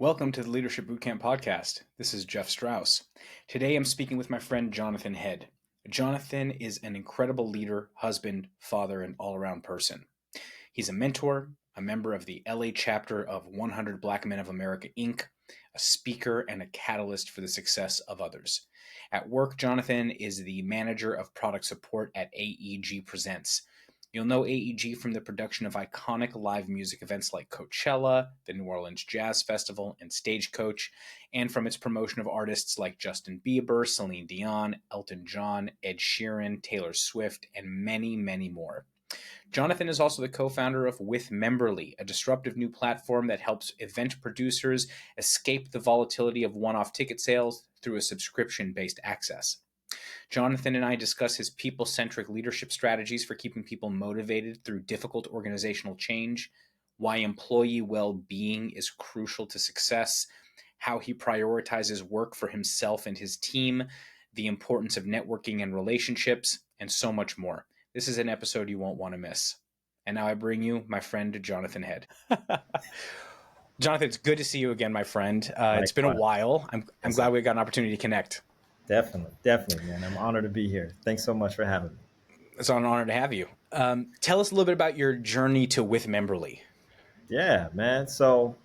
Welcome to the Leadership Bootcamp Podcast. This is Jeff Strauss. Today I'm speaking with my friend Jonathan Head. Jonathan is an incredible leader, husband, father, and all-around person. He's a mentor, a member of the LA chapter of 100 Black Men of America, Inc., a speaker, and a catalyst for the success of others. At work, Jonathan is the manager of product support at AEG Presents. You'll know AEG from the production of iconic live music events like Coachella, the New Orleans Jazz Festival, and Stagecoach, and from its promotion of artists like Justin Bieber, Celine Dion, Elton John, Ed Sheeran, Taylor Swift, and many, many more. Jonathan is also the co-founder of WithMemberly, a disruptive new platform that helps event producers escape the volatility of one-off ticket sales through a subscription-based access. Jonathan and I discuss his people-centric leadership strategies for keeping people motivated through difficult organizational change, why employee well-being is crucial to success, how he prioritizes work for himself and his team, the importance of networking and relationships, and so much more. This is an episode you won't want to miss. And now I bring you my friend, Jonathan Head. Jonathan, it's good to see you again, my friend. It's been a while. I'm glad we got an opportunity to connect. Definitely, man. I'm honored to be here. Thanks so much for having me. It's an honor to have you. Tell us a little bit about your journey to WithMemberly. Yeah, man. So,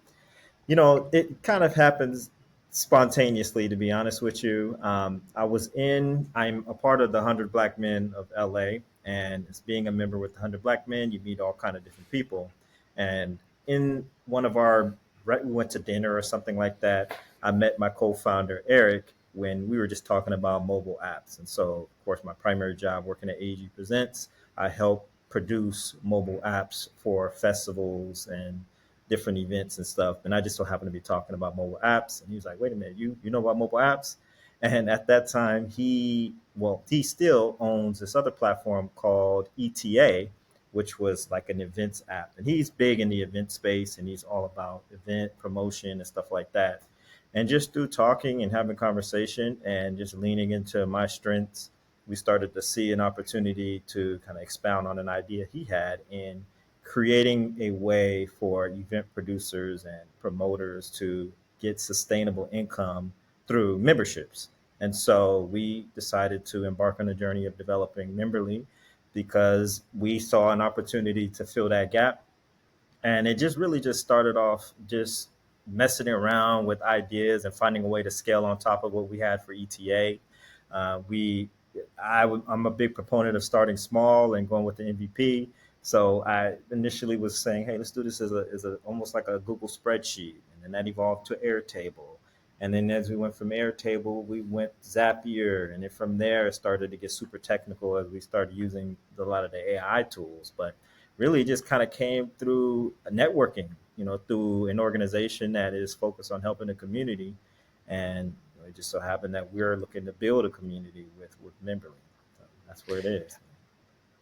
it kind of happens spontaneously, to be honest with you. I'm a part of the 100 Black Men of LA. And as being a member with the 100 Black Men, you meet all kind of different people. And in one of we went to dinner or something like that. I met my co-founder, Eric, when we were just talking about mobile apps. And so, of course, my primary job working at AEG Presents, I help produce mobile apps for festivals and different events and stuff. And I just so happened to be talking about mobile apps. And he was like, wait a minute, you know about mobile apps? And at that time, he still owns this other platform called ETA, which was like an events app. And he's big in the event space, and he's all about event promotion and stuff like that. And just through talking and having conversation and just leaning into my strengths, we started to see an opportunity to kind of expound on an idea he had in creating a way for event producers and promoters to get sustainable income through memberships. And so we decided to embark on a journey of developing Memberly because we saw an opportunity to fill that gap. And it just really just started off just messing around with ideas and finding a way to scale on top of what we had for ETA. I'm a big proponent of starting small and going with the MVP. So I initially was saying, hey, let's do this as a almost like a Google spreadsheet. And then that evolved to Airtable. And then as we went from Airtable, we went Zapier. And then from there, it started to get super technical as we started using a lot of the AI tools. But really it just kind of came through networking, through an organization that is focused on helping the community. And it just so happened that we're looking to build a community with Memberly. So that's where it is.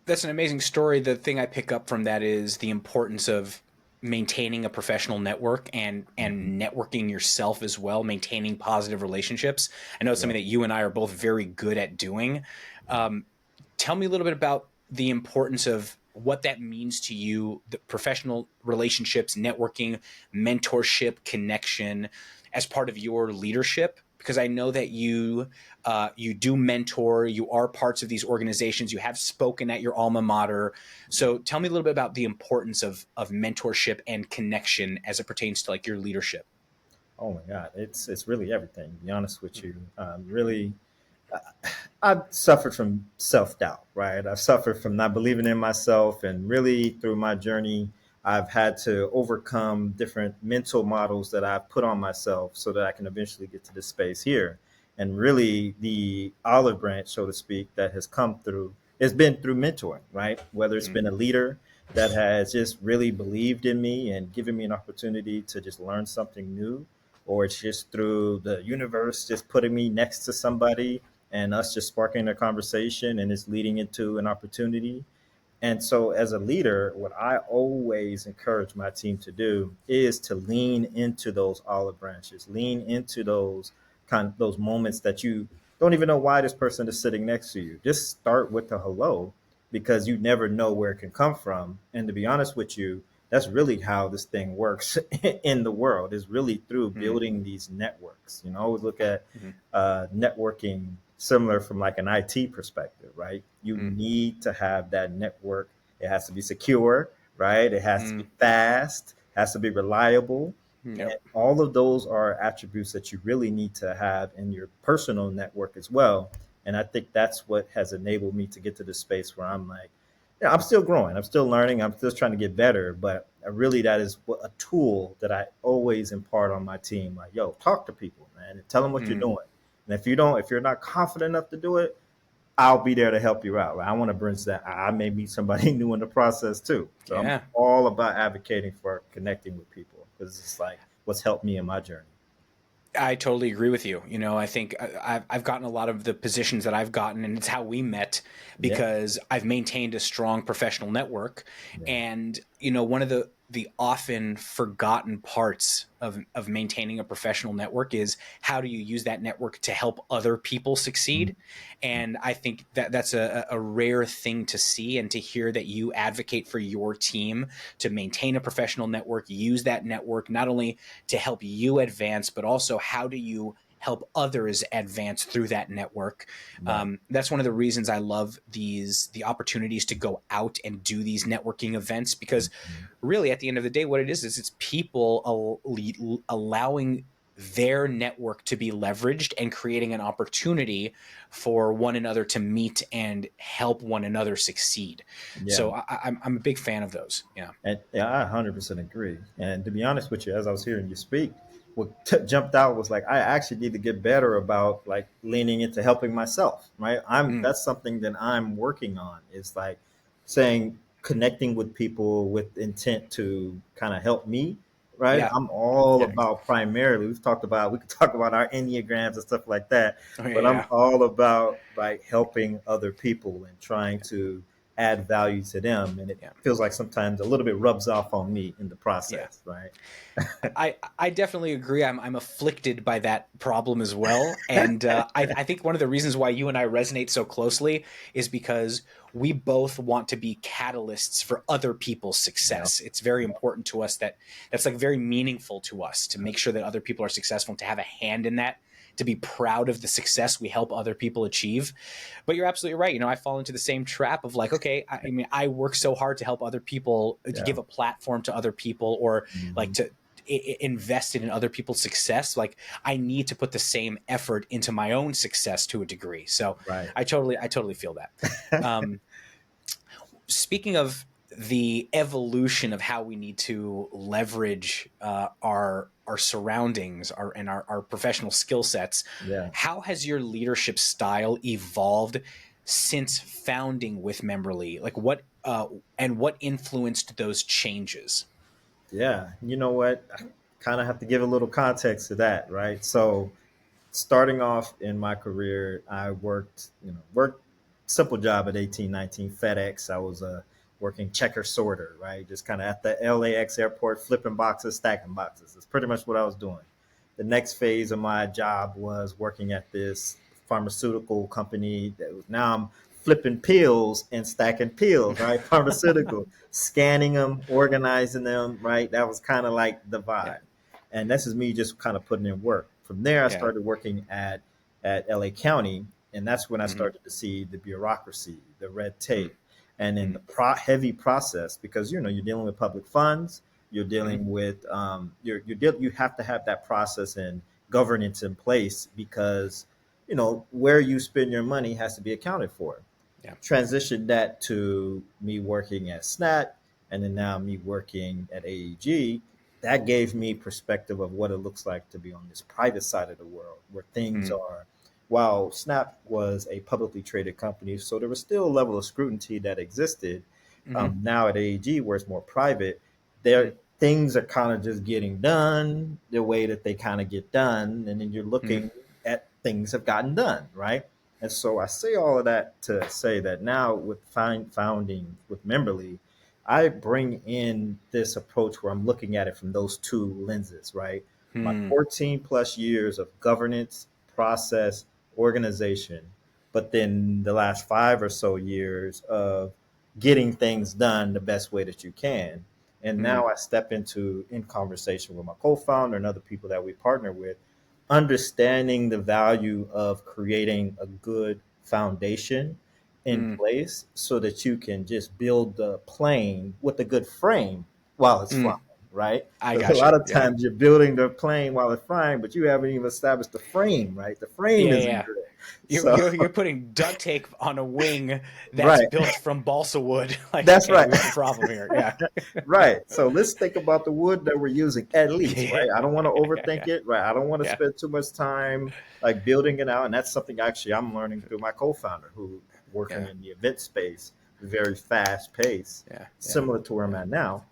That's an amazing story. The thing I pick up from that is the importance of maintaining a professional network and networking yourself as well, maintaining positive relationships. I know it's something that you and I are both very good at doing. Tell me a little bit about the importance of what that means to you, the professional relationships, networking, mentorship, connection as part of your leadership. Because I know that you do mentor, you are parts of these organizations, you have spoken at your alma mater. So tell me a little bit about the importance of mentorship and connection as it pertains to like your leadership. Oh my God, it's really everything, to be honest with you. I've suffered from self-doubt, right? I've suffered from not believing in myself, and really through my journey, I've had to overcome different mental models that I've put on myself so that I can eventually get to this space here. And really the olive branch, so to speak, that has come through, has been through mentoring, right? Whether it's been a leader that has just really believed in me and given me an opportunity to just learn something new, or it's just through the universe just putting me next to somebody and us just sparking a conversation and it's leading into an opportunity. And so as a leader, what I always encourage my team to do is to lean into those olive branches, lean into those moments that you don't even know why this person is sitting next to you. Just start with the hello, because you never know where it can come from. And to be honest with you, that's really how this thing works in the world, is really through Mm, building these networks. You know, I always look at mm, networking similar from like an IT perspective, right? You mm, need to have that network. It has to be secure, right? It has to be mm. fast, has to be reliable. Yep. And all of those are attributes that you really need to have in your personal network as well. And I think that's what has enabled me to get to the space where I'm like, yeah, I'm still growing, I'm still learning, I'm still trying to get better. But really, that is a tool that I always impart on my team. Like, yo, talk to people, man, and tell them what you're Mm, doing. And if you're not confident enough to do it, I'll be there to help you out. Like, I want to bridge that. I may meet somebody new in the process too. So I'm yeah. all about advocating for connecting with people because it's like what's helped me in my journey. I totally agree with you. I think I've gotten a lot of the positions that I've gotten, and it's how we met Yeah, because I've maintained a strong professional network. yeah, And one of the often forgotten parts of maintaining a professional network is how do you use that network to help other people mhm, succeed. yeah, And I think that that's a rare thing to see and to hear that you advocate for your team to maintain a professional network, use that network not only to help you advance, but also how do you help others advance through that network. right. That's one of the reasons I love the opportunities to go out and do these networking events, because Mhm. really at the end of the day, what it is it's people allowing their network to be leveraged and creating an opportunity for one another to meet and help one another succeed. Yeah. So I'm a big fan of those. Yeah. And yeah, I 100% agree. And to be honest with you, as I was hearing you speak, what jumped out was like I actually need to get better about like leaning into helping myself. Right? I'm Mm, That's something that I'm working on. Is like saying connecting with people with intent to kind of help me. Right? yeah. I'm all Yeah. about primarily. We could talk about our enneagrams and stuff like that, Oh, yeah. but I'm Yeah. all about like helping other people and trying to add value to them. And it Yeah. feels like sometimes a little bit rubs off on me in the Yeah. process, right? I definitely agree. I'm afflicted by that problem as well, and I think one of the reasons why you and I resonate so closely is because we both want to be catalysts for other people's Yeah, success. It's very important to us that's like very meaningful to us to make sure that other people are successful and to have a hand in that, to be proud of the success we help other people achieve. But you're absolutely right. I fall into the same trap of like, okay, I mean, I work so hard to help other people, to yeah. give a platform to other people, or like Hmm. to invested in other people's success. Like I need to put the same effort into my own success to a degree. So Right. I totally feel that. um, Speaking of the evolution of how we need to leverage our surroundings, our professional skill sets, Yeah. how has your leadership style evolved since founding WithMemberly? Like what influenced those changes? Yeah. You know what? I kind of have to give a little context to that, right? So, starting off in my career, I worked simple job at 18, 19 FedEx. I was working checker sorter, right? Just kind of at the LAX airport, flipping boxes, stacking boxes. That's pretty much what I was doing. The next phase of my job was working at this pharmaceutical company that was now I'm flipping pills and stacking pills, right? Pharmaceutical, scanning them, organizing them, right? That was kind of like the Yeah. vibe. And this is me just kind of putting in work. From there, I Yeah. started working at LA County, and that's when I Mm-hmm. started to see the bureaucracy, the red tape, and then Mm-hmm. the heavy process because you're dealing with public funds, you're Mm-hmm. dealing with you have to have that process and governance in place because where you spend your money has to be accounted for. Yeah. Transitioned that to me working at SNAT and then now me working at AEG. That gave me perspective of what it looks like to be on this private side of the world where things Mm-hmm. are. While Snap was a publicly traded company, so there was still a level of scrutiny that existed. Mm-hmm. Now at AEG, where it's more private, there things are kind of just getting done the way that they kind of get done, and then you're Mm-hmm. looking at things have gotten done, right? And so I say all of that to say that now with founding with Memberly, I bring in this approach where I'm looking at it from those two lenses, right? My Mm-hmm. 14 plus years of governance, process, organization, but then the last 5 or so years of getting things done the best way that you can. And Mm, now I step into in conversation with my co-founder and other people that we partner with, understanding the value of creating a good foundation in mm, place so that you can just build the plane with a good frame while it's mm. flying, right? I Because a got lot you. of Yeah. times you're building the plane while it's flying, but you haven't even established the frame, right? The frame Yeah, isn't yeah. good. You're, So, you're you're putting duct tape on a wing that's right. built from balsa wood. Like, That's okay, right. we got a problem here. Yeah. Right. So let's think about the wood that we're using at least, Yeah, right? I don't want to yeah, overthink yeah, it, right? I don't want to yeah, spend too much time like building it out. And that's something actually I'm learning through my co-founder who working yeah, in the event space, very fast pace, yeah, yeah, similar to where I'm yeah, at now.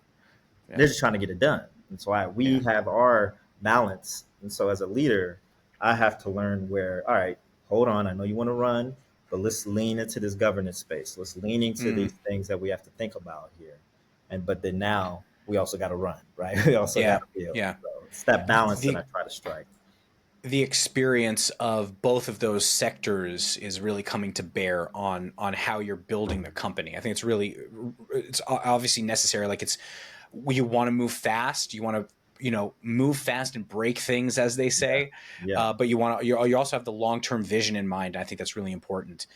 yeah, They're just trying to get it done. And so we yeah. have our balance. And so as a leader, I have to learn where, all right, hold on. I know you want to run, but let's lean into this governance space. Let's lean into Mm, these things that we have to think about here. But then now we also got to run, right? We also got yeah, to build. yeah. So it's that balance that I The try to strike. the experience of both of those sectors is really coming to bear on how you're building the company. I think it's obviously necessary. Like, it's, you want to move fast, you want to, move fast and break things, as they Yeah. say, Yeah. but you also have the long-term vision in mind. I think that's really important.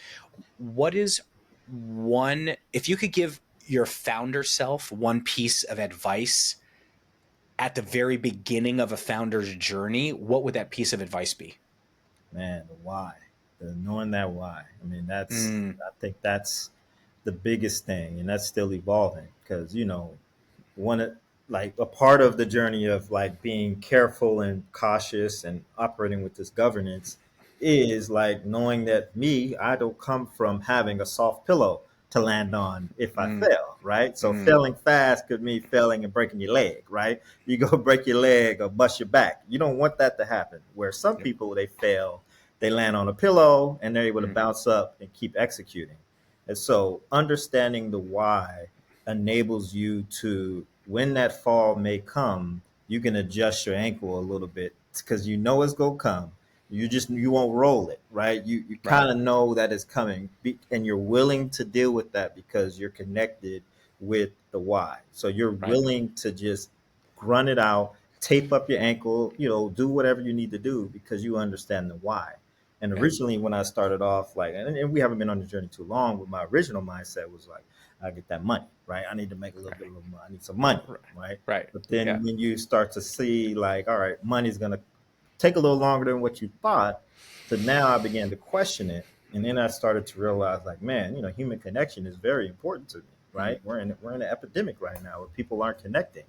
What is one, if you could give your founder self one piece of advice at the very beginning of a founder's journey, what would that piece of advice be? Man, the why, the knowing that why. I mean, Mm, I think that's the biggest thing. And that's still evolving because, one of like a part of the journey of like being careful and cautious and operating with this governance is like knowing that I don't come from having a soft pillow to land on if I mm, fail, right? So mm, failing fast could mean failing and breaking your leg, right? You go break your leg or bust your back. You don't want that to happen. Where some yep, people they fail, they land on a pillow and they're able to mm, bounce up and keep executing. And so understanding the why enables you to, when that fall may come, you can adjust your ankle a little bit because you know it's gonna come. You won't roll it, right? You right, kind of know that it's coming, and you're willing to deal with that because you're connected with the why. So you're right, willing to just grunt it out, tape up your ankle, do whatever you need to do because you understand the why. And yeah, originally, when I started off, like, and we haven't been on the journey too long, but my original mindset was like, I get that money, right? I need to make a little bit right, of money. I need some money, right, right? right, But then yeah, when you start to see, like, all right, money's going to take a little longer than what you thought. So now I began to question it. And then I started to realize, like, man, human connection is very important to me, mm, right? We're in an epidemic right now where people aren't connecting.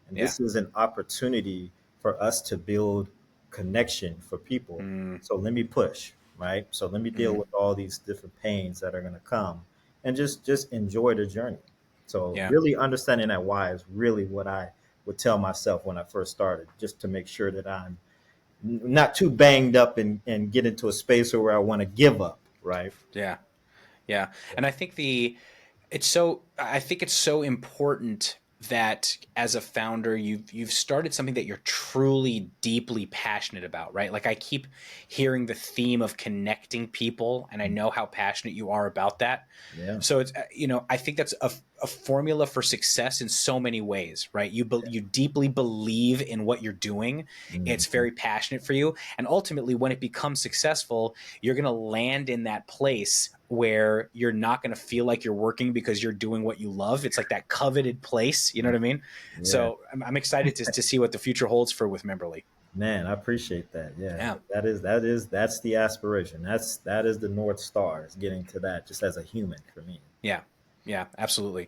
And yeah, this is an opportunity for us to build connection for people. mm, So let me push, right? So let me deal mm, with all these different pains that are going to come and just enjoy the journey. So yeah. really understanding that why is really what I would tell myself when I first started, just to make sure that I'm not too banged up and get into a space where I want to give up, right? Yeah. Yeah. And I think it's so important that as a founder, you've started something that you're truly deeply passionate about, right? Like, I keep hearing the theme of connecting people, and I know how passionate you are about that. Yeah. So it's, I think that's a formula for success in so many ways, right? You deeply believe in what you're doing. It's Mhm. very passionate for you, and ultimately, when it becomes successful, you're going to land in that place where you're not going to feel like you're working because you're doing what you love. It's like that coveted place. You know what I mean? Yeah. So I'm excited to see what the future holds for WithMemberly. Man, I appreciate that. Yeah. Yeah. That's the aspiration. That is the North Star, is getting to that just as a human for me. Yeah. Yeah, absolutely.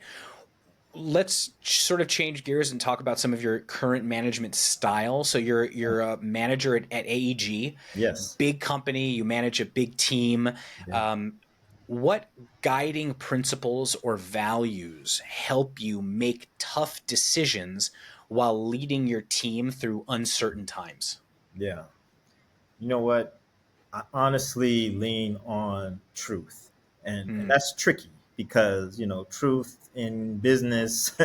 Let's sort of change gears and talk about some of your current management style. So you're a manager at AEG, Yes. big company. You manage a big team. Yeah. Um, what guiding principles or values help you make tough decisions while leading your team through uncertain times? Yeah. You know what? I honestly lean on truth. And Mm, that's tricky because, truth in business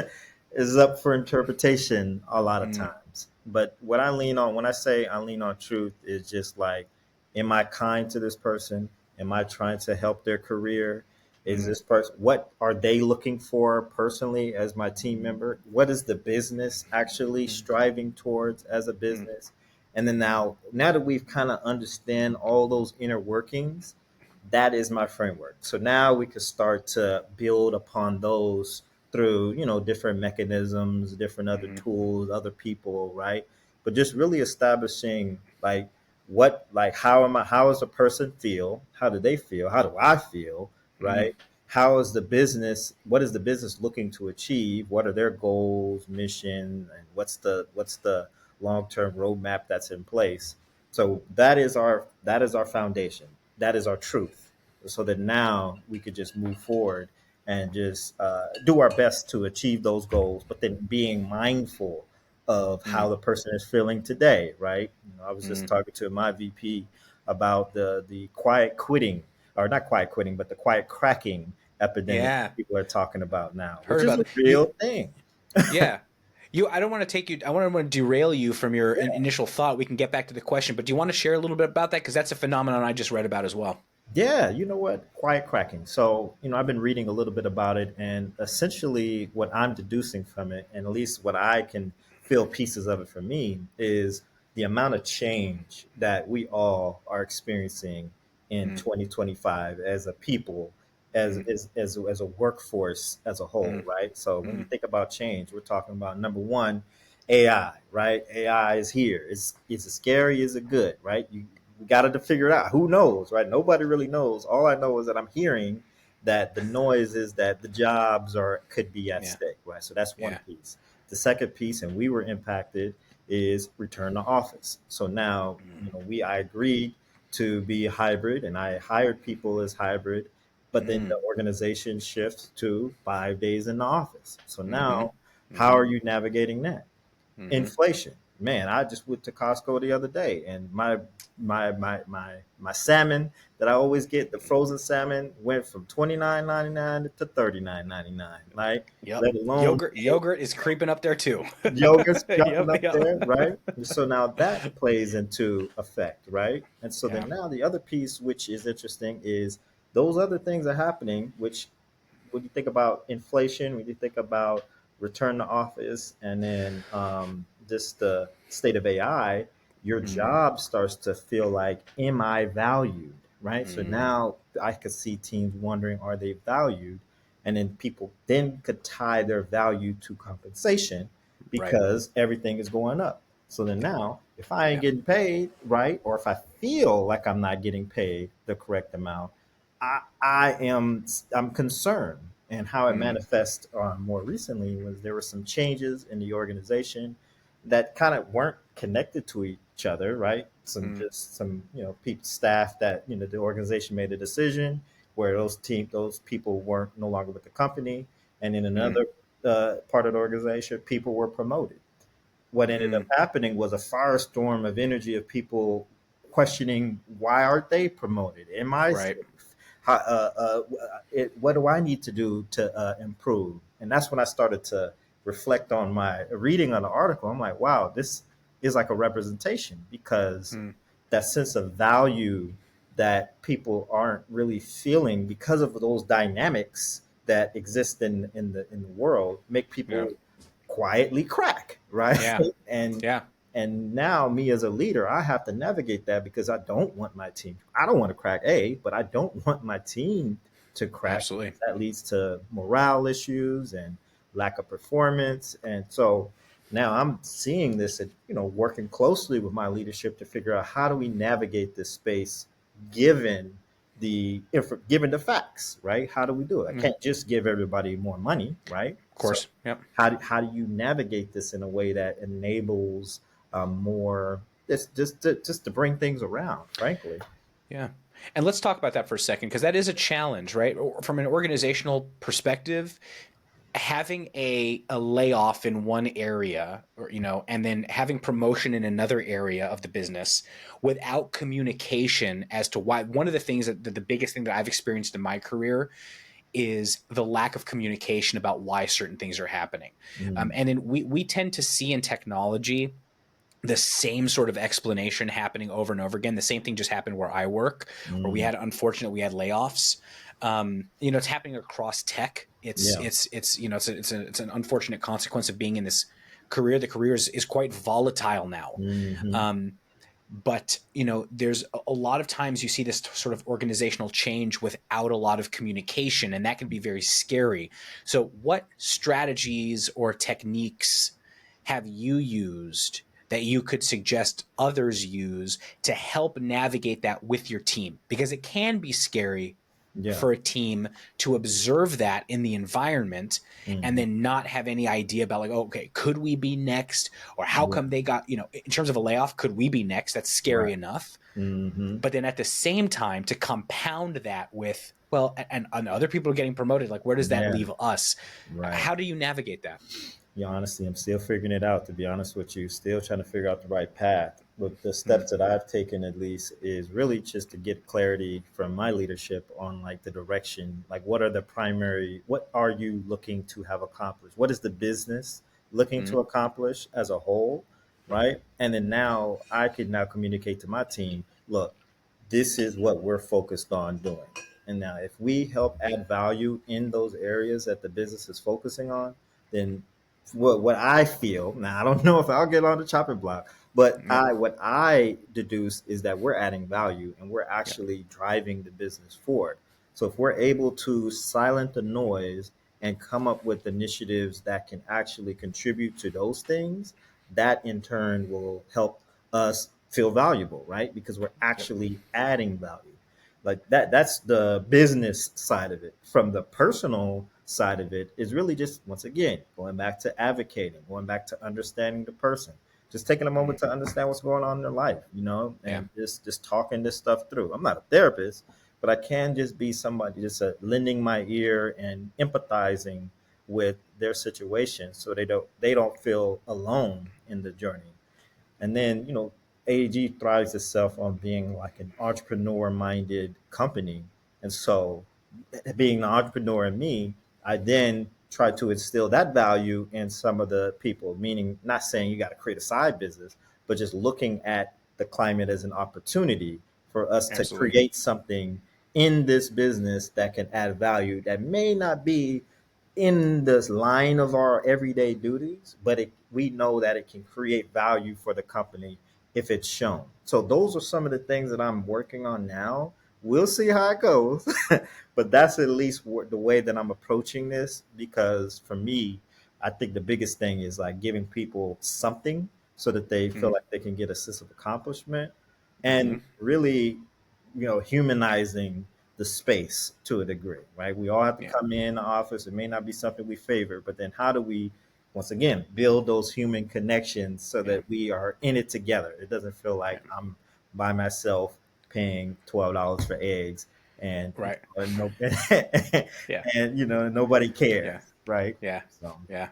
is up for interpretation a lot of mm, times. But what I lean on, when I say I lean on truth, is just like, am I kind to this person? Am I trying to help their career? Is this person, what are they looking for personally as my team member? What is the business actually striving towards as a business? And then now that we've kind of understand all those inner workings, that is my framework. So now we could start to build upon those through, different mechanisms, different other tools, other people, right? But just really establishing like how does a person feel? How do they feel? How do I feel? Right? How is the business, what is the business looking to achieve? What are their goals, mission, and what's the long-term roadmap that's in place? So that is our foundation. That is our truth. So that now we could just move forward and just do our best to achieve those goals, but then being mindful of how the person is feeling today, right? I was just talking to my VP about the quiet quitting, or not quiet quitting, but the quiet cracking epidemic Yeah. people are talking about now, Heard which is about a you. real thing. Yeah. I don't want to take you, I want to derail you from your Yeah. initial thought. We can get back to the question, but do you want to share a little bit about that? Because that's a phenomenon I just read about as well. Yeah, you know what? Quiet cracking. So, I've been reading a little bit about it, and essentially what I'm deducing from it, and at least what I can feel pieces of it for me, is the amount of change that we all are experiencing in 2025 as a people, as a workforce as a whole, right? So when we think about change, we're talking about number one, AI, right? AI is here. Is it scary? Is it good, right? We got to figure it out. Who knows, right? Nobody really knows. All I know is that I'm hearing that the noise is that the jobs could be at Yeah. stake, right? So that's one Yeah. piece. The second piece, and we were impacted, is return to office. So now, I agreed to be hybrid, and I hired people as hybrid, but then the organization shifts to 5 days in the office. So Mm-hmm. now, how Mm-hmm. are you navigating that? Mm-hmm. Inflation. Man, I just went to Costco the other day, and my salmon that I always get, the frozen salmon, went from $29.99 to $39.99. Right? Yep. Let alone Yogurt is creeping up there too. yogurt's jumping Yep. up there, Yep. right? So now that plays into effect, right? And so Yeah. then now the other piece, which is interesting, is those other things are happening, which when you think about inflation, when you think about return to office, and then just the state of AI, your job starts to feel like, am I valued? Right. So now I could see teams wondering, are they valued? And then people then could tie their value to compensation Right. because everything is going up. So then now, if I ain't Yeah. getting paid, right, or if I feel like I'm not getting paid the correct amount, I'm concerned. And how it manifests more recently was there were some changes in the organization that kind of weren't connected to each other, right? Some people, staff that the organization made a decision where those people weren't no longer with the company, and in another part of the organization, people were promoted. What ended up happening was a firestorm of energy of people questioning, why aren't they promoted? Am I Right. safe? What do I need to do to improve? And that's when I started to reflect on my reading on the article. I'm like, wow, this is like a representation, because that sense of value that people aren't really feeling because of those dynamics that exist in the world make Yeah. people quietly crack, right? Yeah. and Yeah. and now me as a leader, I have to navigate that, because I don't want my team. I don't want to crack, but I don't want my team to crack, Absolutely. because that leads to morale issues and lack of performance. And so now I'm seeing this, and working closely with my leadership to figure out, how do we navigate this space given given the facts, right? How do we do it? I can't just give everybody more money, right? Of So course. Yep. how do you navigate this in a way that enables more, just to bring things around, frankly. Yeah. And let's talk about that for a second, because that is a challenge, right? From an organizational perspective, having a layoff in one area, or and then having promotion in another area of the business without communication as to why. One of the things that the biggest thing that I've experienced in my career is the lack of communication about why certain things are happening. Mm, And then we tend to see in technology the same sort of explanation happening over and over again. The same thing just happened where I work, where we had layoffs. It's happening across tech. It's Yeah. it's an unfortunate consequence of being in this career. The career is quite volatile now. Hmm. Um, but there's a lot of times you see this sort of organizational change without a lot of communication, and that can be very scary. So what strategies or techniques have you used that you could suggest others use to help navigate that with your team? Because it can be scary Yeah. for a team to observe that in the environment and Hmm. then not have any idea about, like, oh, okay, could we be next? Or how Yeah. come they got, in terms of a layoff, could we be next? That's scary Right. enough. Hmm. But then at the same time, to compound that with, well, and other people are getting promoted, like, where does that Yeah. leave us? Right. How do you navigate that? Yeah, honestly, I'm still figuring it out, to be honest with you. Still trying to figure out the right path. But the Mm, steps that I've taken, at least, is really just to get clarity from my leadership on like the direction, like what are you looking to have accomplished? What is the business looking mm, to accomplish as a whole, right? And then now I could now communicate to my team, look, this is what we're focused on doing. And now if we help add value in those areas that the business is focusing on, then what I feel now, I don't know if I'll get on the chopping block, but yep, what I deduce is that we're adding value and we're yep, actually driving the business forward. So if we're able to silence the noise and come up with initiatives that can actually contribute to those things, that in turn will help us feel valuable, right? Because we're yep, actually adding value. Like that's the business side of it. From the personal side of it is really just, once again, going back to advocating, going back to understanding the person, just taking a mm, moment to understand what's going on in their life, yeah, and just talking this stuff through. I'm not a therapist, but I can just be somebody just lending my ear and empathizing with their situation so they don't feel alone in the journey. And then, AEG thrives itself on being like an entrepreneur minded company. And so, being an entrepreneur in me, I then try to instill that value in some of the people, meaning not saying you got to create a side business, but just looking at the climate as an opportunity for us to absolutely. create something in this business that can add value that may not be in this line of our everyday duties, but we know that it can create value for the company if it's shown. So those are some of the things that I'm working on now. We'll see how it goes, but that's at least the way that I'm approaching this. Because for me, I think the biggest thing is like giving people something so that they feel Mm, like they can get a sense of accomplishment, mm-hmm, and really, humanizing the space to a degree, right? We all have to yeah, come in the office. It may not be something we favor, but then how do we, once again, build those human connections so yeah, that we are in it together? It doesn't feel yeah, like I'm by myself paying $12 for eggs, and right, no, yeah, and nobody yeah, cares, right? yeah, So. yeah.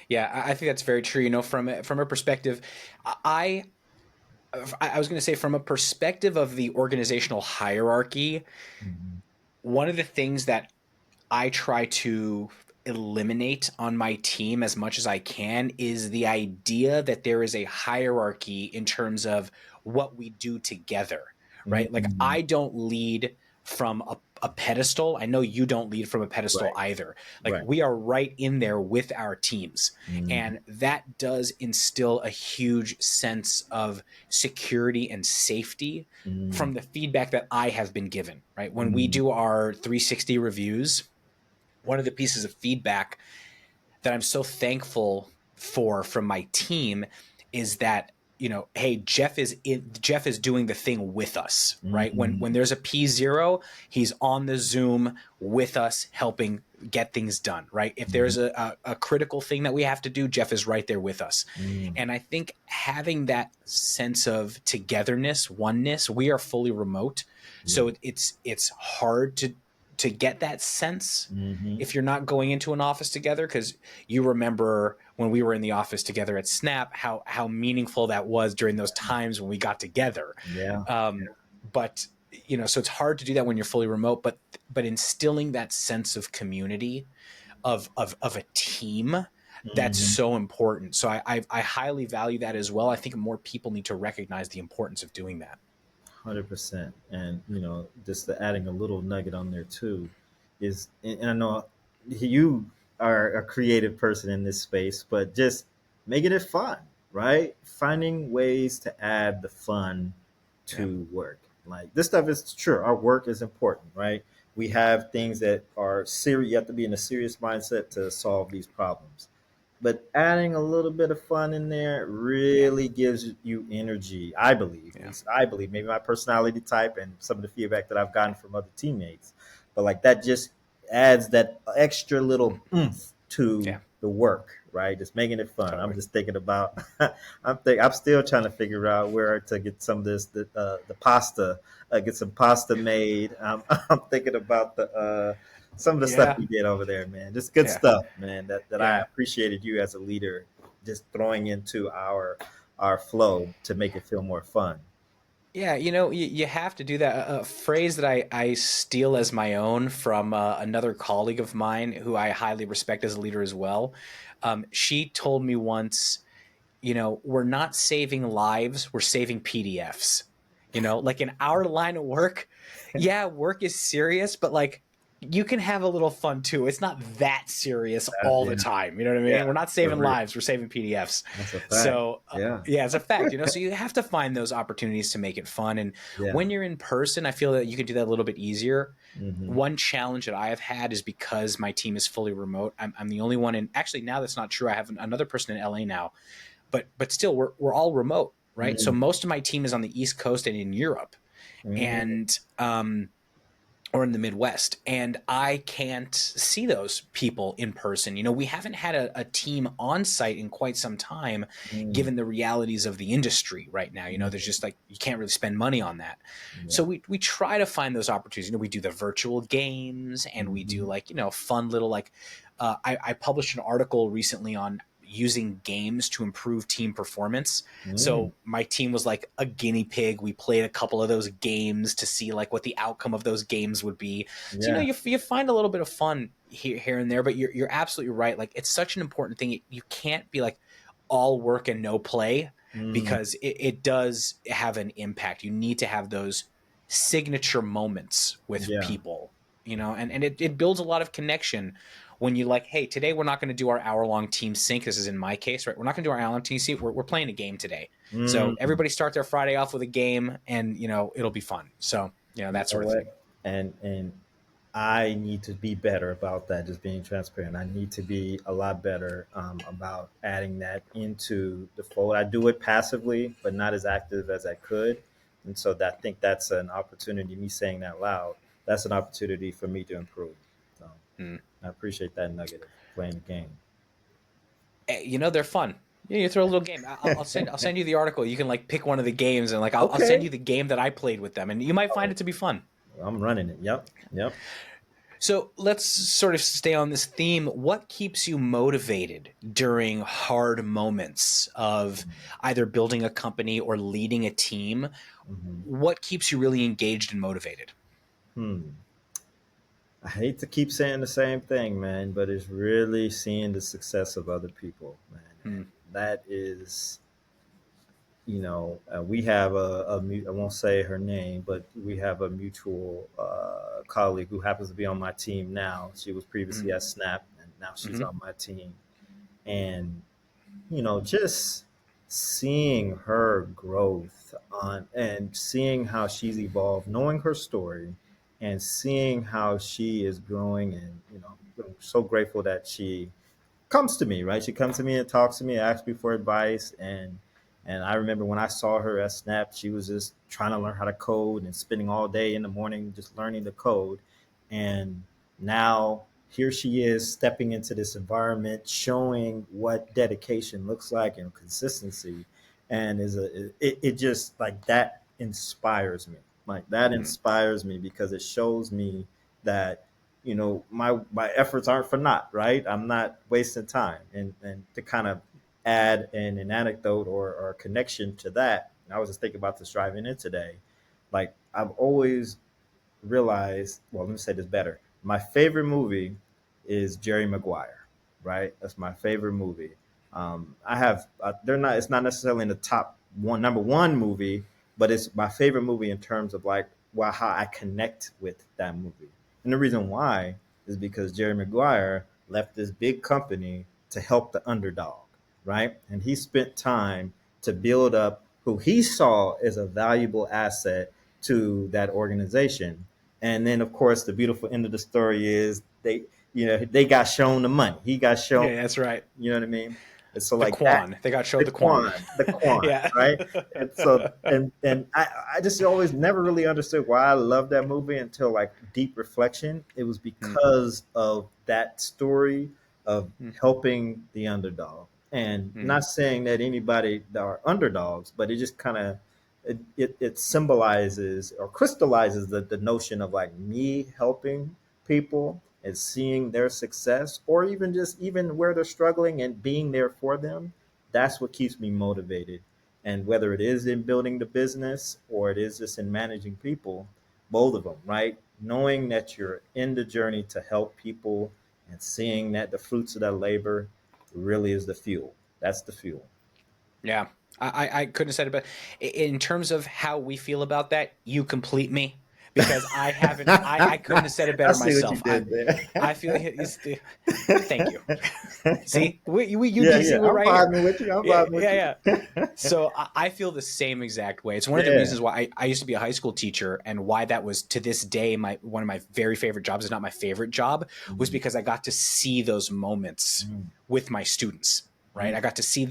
Yeah, I think that's very true. From a perspective, I I was going to say, from a perspective of the organizational hierarchy, Mhm. one of the things that I try to eliminate on my team as much as I can is the idea that there is a hierarchy in terms of what we do together, right? Like, Mhm. I don't lead from a pedestal. I know you don't lead from a pedestal Right, either. Like, right. we are right in there with our teams. Mhm. And that does instill a huge sense of security and safety Mhm. from the feedback that I have been given, right? When we Mhm. do our 360 reviews, one of the pieces of feedback that I'm so thankful for from my team is that, hey, Jeff is doing the thing with us, right? When Mhm. there's a P0, he's on the Zoom with us, helping get things done, right? If Mhm. there's a critical thing that we have to do, Jeff is right there with us. Mhm. And I think having that sense of togetherness, oneness, we are fully remote, Yeah. so it's hard to get that sense Mhm. if you're not going into an office together, because you remember when we were in the office together at Snap, how meaningful that was during those times when we got together. Yeah. But so it's hard to do that when you're fully remote. But instilling that sense of community, of a team, That's Mhm. so important. So I highly value that as well. I think more people need to recognize the importance of doing that. 100%. And just the adding a little nugget on there too is, and I know you are a creative person in this space, but just making it fun, right? Finding ways to add the fun Yeah. to work. Like this stuff is sure, our work is important, right? We have things that are serious. You have to be in a serious mindset to solve these problems, but adding a little bit of fun in there Yeah. really gives you energy. I believe, at Yeah. least I believe, maybe my personality type and some of the feedback that I've gotten from other teammates, but like that just adds that extra little oomph to Yeah. the work, right? Just making it fun. I'm Totally. just thinking about, I'm still trying to figure out where to get some of this, the pasta, get some pasta made. I'm thinking about some of the stuff Yeah. we did over there, man. Just good Yeah. stuff, man. That I Yeah. appreciated you as a leader, just throwing into our flow to make it feel more fun. Yeah, you have to do that. A phrase that I steal as my own from another colleague of mine who I highly respect as a leader as well. She told me once, we're not saving lives, we're saving PDFs. Like in our line of work, yeah, work is serious, but like you can have a little fun too. It's not that serious all Yeah, the time. You know what I yeah, mean? We're not for saving real. lives, we're saving PDFs. That's a fact. So, Yeah, yeah, it's a fact, so you have to find those opportunities to make it fun. And yeah. when you're in person, I feel that you can do that a little bit easier. Hmm. One challenge that I have had is because my team is fully remote. I'm the only one in, actually, now that's not true. I have another person in LA now, but still we're all remote, right? So Hmm. most of my team is on the East Coast and in Europe, Hmm. and or in the Midwest, and I can't see those people in person. We haven't had a team on site in quite some time, Hmm. given the realities of the industry right now. There's Hmm. just like you can't really spend money on that. Yeah. So we try to find those opportunities. We do the virtual games, and we do Hmm. like fun little like. I published an article recently on using games to improve team performance. Mm. So my team was like a guinea pig. We played a couple of those games to see like what the outcome of those games would be. So Yeah. you find a little bit of fun here and there, but you're absolutely right. Like it's such an important thing. You can't be like all work and no play, Mm. because it does have an impact. You need to have those signature moments with Yeah. people, and it builds a lot of connection when you like, hey, today we're not going to do our hour-long team sync. This is in my case, right? We're not going to do our hour-long team sync. We're playing a game today. So Mm. everybody start their Friday off with a game, and it'll be fun. So You that know sort of thing. what? And I need to be better about that. Just being transparent. I need to be a lot better about adding that into the fold. I do it passively, but not as active as I could. And so that, I think that's an opportunity. Me saying that loud, that's an opportunity for me to improve. So Mm. I appreciate that nugget of playing the game. They're fun. Yeah, you throw a little game. I'll send you the article. You can like pick one of the games, and like I'll send Okay, you the game that I played with them, and you might find it to be fun. I'm running it. Yep, yep. So let's sort of stay on this theme. What keeps you motivated during hard moments of either building a company or leading a team? Hmm. What keeps you really engaged and motivated? Hmm. I hate to keep saying the same thing, man, but it's really seeing the success of other people, man, and Hmm. that is, we have I won't say her name, but we have a mutual colleague who happens to be on my team now. She was previously at Snap, and now she's Mm-hmm. on my team, and just seeing her growth on and seeing how she's evolved, knowing her story, and seeing how she is growing, and I'm so grateful that she comes to me, right? She comes to me and talks to me, asks me for advice, and I remember when I saw her at Snap, she was just trying to learn how to code and spending all day in the morning just learning the code, and now here she is stepping into this environment, showing what dedication looks like and consistency, and it just like that inspires me. Like that Mm-hmm. inspires me because it shows me that my efforts aren't for naught, right? I'm not wasting time. And to kind of add an anecdote or a connection to that, I was just thinking about this driving in today. Like I've always realized, well, let me say this better. My favorite movie is Jerry Maguire. right? That's my favorite movie. I have they're not. It's not necessarily in the top one, number one movie, but it's my favorite movie in terms of like how I connect with that movie. And the reason why is because Jerry Maguire left this big company to help the underdog, right? And he spent time to build up who he saw as a valuable asset to that organization. And then, of course, the beautiful end of the story is they got shown the money. He got shown, Yeah, that's right. you know what I mean? And so The like that, Quan. They got showed the Quan. the Quan, Yeah. right? And so and I just always never really understood why I loved that movie until like deep reflection. It was Mm, because of that story of mm, helping the underdog. And mm, not saying that anybody that are underdogs, but it just kind of it symbolizes or crystallizes the notion of like me helping people and seeing their success or even just even where they're struggling and being there for them. That's what keeps me motivated. And whether it is in building the business or it is just in managing people, both of them, right? Knowing that you're in the journey to help people and seeing that the fruits of that labor really is the fuel. That's the fuel. yeah. I couldn't have said it better. In terms of how we feel about that, you complete me because I haven't. I couldn't have said it I better see what you myself. did there. I feel it's the. Thank you. See, Yeah, you see, yeah. we're I'm right here. vibing with you. I'm Yeah, vibing with yeah, yeah. you. So I feel the same exact way. It's one of the Yeah. reasons why I used to be a high school teacher, and why that was to this day one of my very favorite jobs. Is not my favorite job, was Mm, because I got to see those moments mm, with my students. Right, mm. I got to see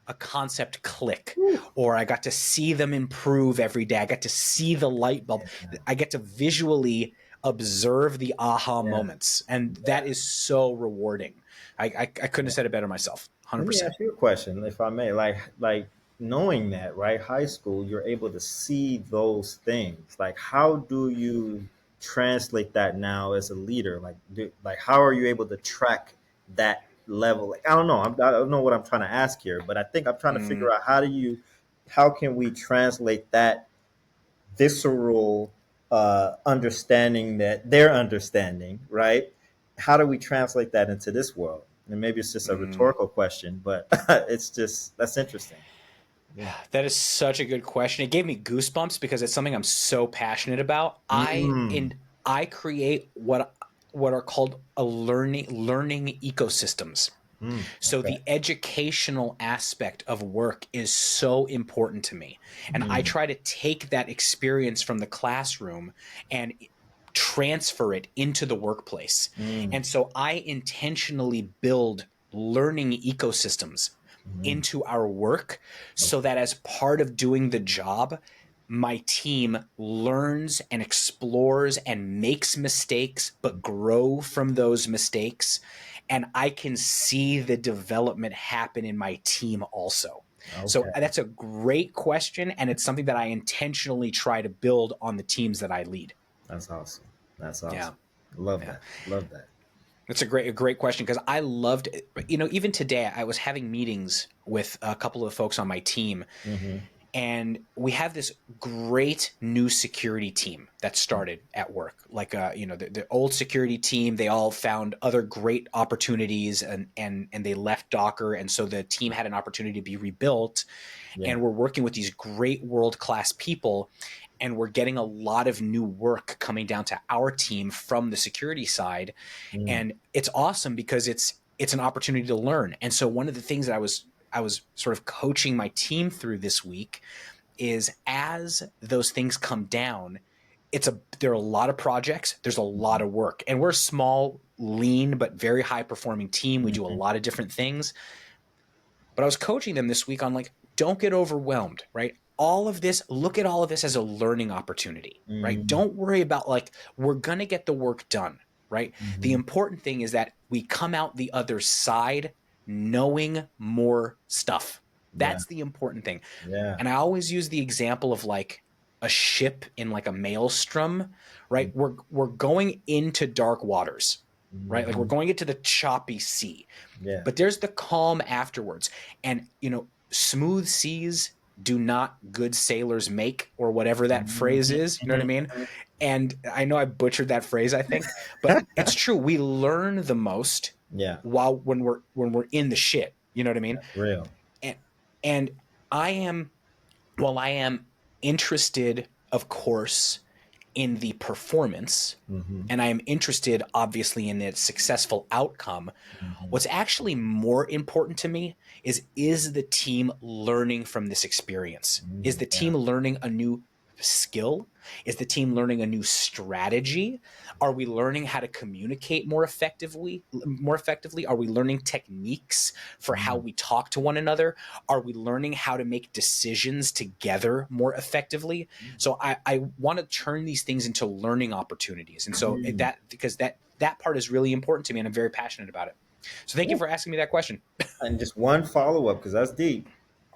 a concept click, Whew. or I got to see them improve every day. I got to see the light bulb. I get to visually observe the aha Yeah. moments, and that Yeah. is so rewarding. I couldn't have Yeah. said it better myself. Let me 100%. ask you a question, if I may. Like knowing that, right? High school, you're able to see those things. Like, how do you translate that now as a leader? Like, how are you able to track that level? Like, I don't know. I don't know what I'm trying to ask here, but I think I'm trying to figure Mm, out how can we translate that visceral understanding that they're understanding, right? How do we translate that into this world? And maybe it's just a mm. rhetorical question, but it's just that's interesting. Yeah. That is such a good question. It gave me goosebumps because it's something I'm so passionate about. Mm. I create what are called a learning ecosystems. Mm. So Okay. the educational aspect of work is so important to me. And I Mm. try to take that experience from the classroom and transfer it into the workplace. Mm. And so I intentionally build learning ecosystems Mm. into our work so Okay. that as part of doing the job, my team learns and explores and makes mistakes, but grow from those mistakes. And I can see the development happen in my team also. So Okay. that's a great question. And it's something that I intentionally try to build on the teams that I lead. That's awesome. That's Yeah. awesome. Love Yeah. that. Love that. That's a great question because I loved it. Even today I was having meetings with a couple of folks on my team, Mm-hmm. and we have this great new security team that started at work. Like, the old security team, they all found other great opportunities, and they left Docker. And so the team had an opportunity to be rebuilt, Yeah. and we're working with these great world-class people, and we're getting a lot of new work coming down to our team from the security side. Mm. And it's awesome because it's an opportunity to learn. And so one of the things that I was sort of coaching my team through this week is, as those things come down, there are a lot of projects, there's a lot of work, and we're a small, lean but very high performing team. We do a Mm-hmm. lot of different things. But I was coaching them this week on, like, don't get overwhelmed, right? Look at all of this as a learning opportunity, right? Mm-hmm. Don't worry about, like, we're going to get the work done, right? The Mm-hmm. important thing is that we come out the other side knowing more stuff. Yeah. That's the important thing. Yeah. And I always use the example of, like, a ship in, like, a maelstrom, right? We're going into dark waters, right? Like, we're Mm-hmm. going into the choppy sea, Yeah. but there's the calm afterwards. And, smooth seas do not good sailors make, or whatever that phrase is. You know what I mean? And I know I butchered that phrase, I think, but it's true. We learn the most Yeah. while when we're in the shit. You know what I mean? That's real. And and I am while I am interested, of course, in the performance, Hmm. and I am interested, obviously, in its successful outcome. Hmm. What's actually more important to me is the team learning from this experience? Is the Yeah. team learning a new skill? Is the team learning a new strategy? Are we learning how to communicate more effectively? Are we learning techniques for how Mm. we talk to one another? Are we learning how to make decisions together more effectively? So I want to turn these things into learning opportunities. And so Mm. that because that part is really important to me, and I'm very passionate about it. So thank you Yeah. for asking me that question. And just one follow up, because that's deep.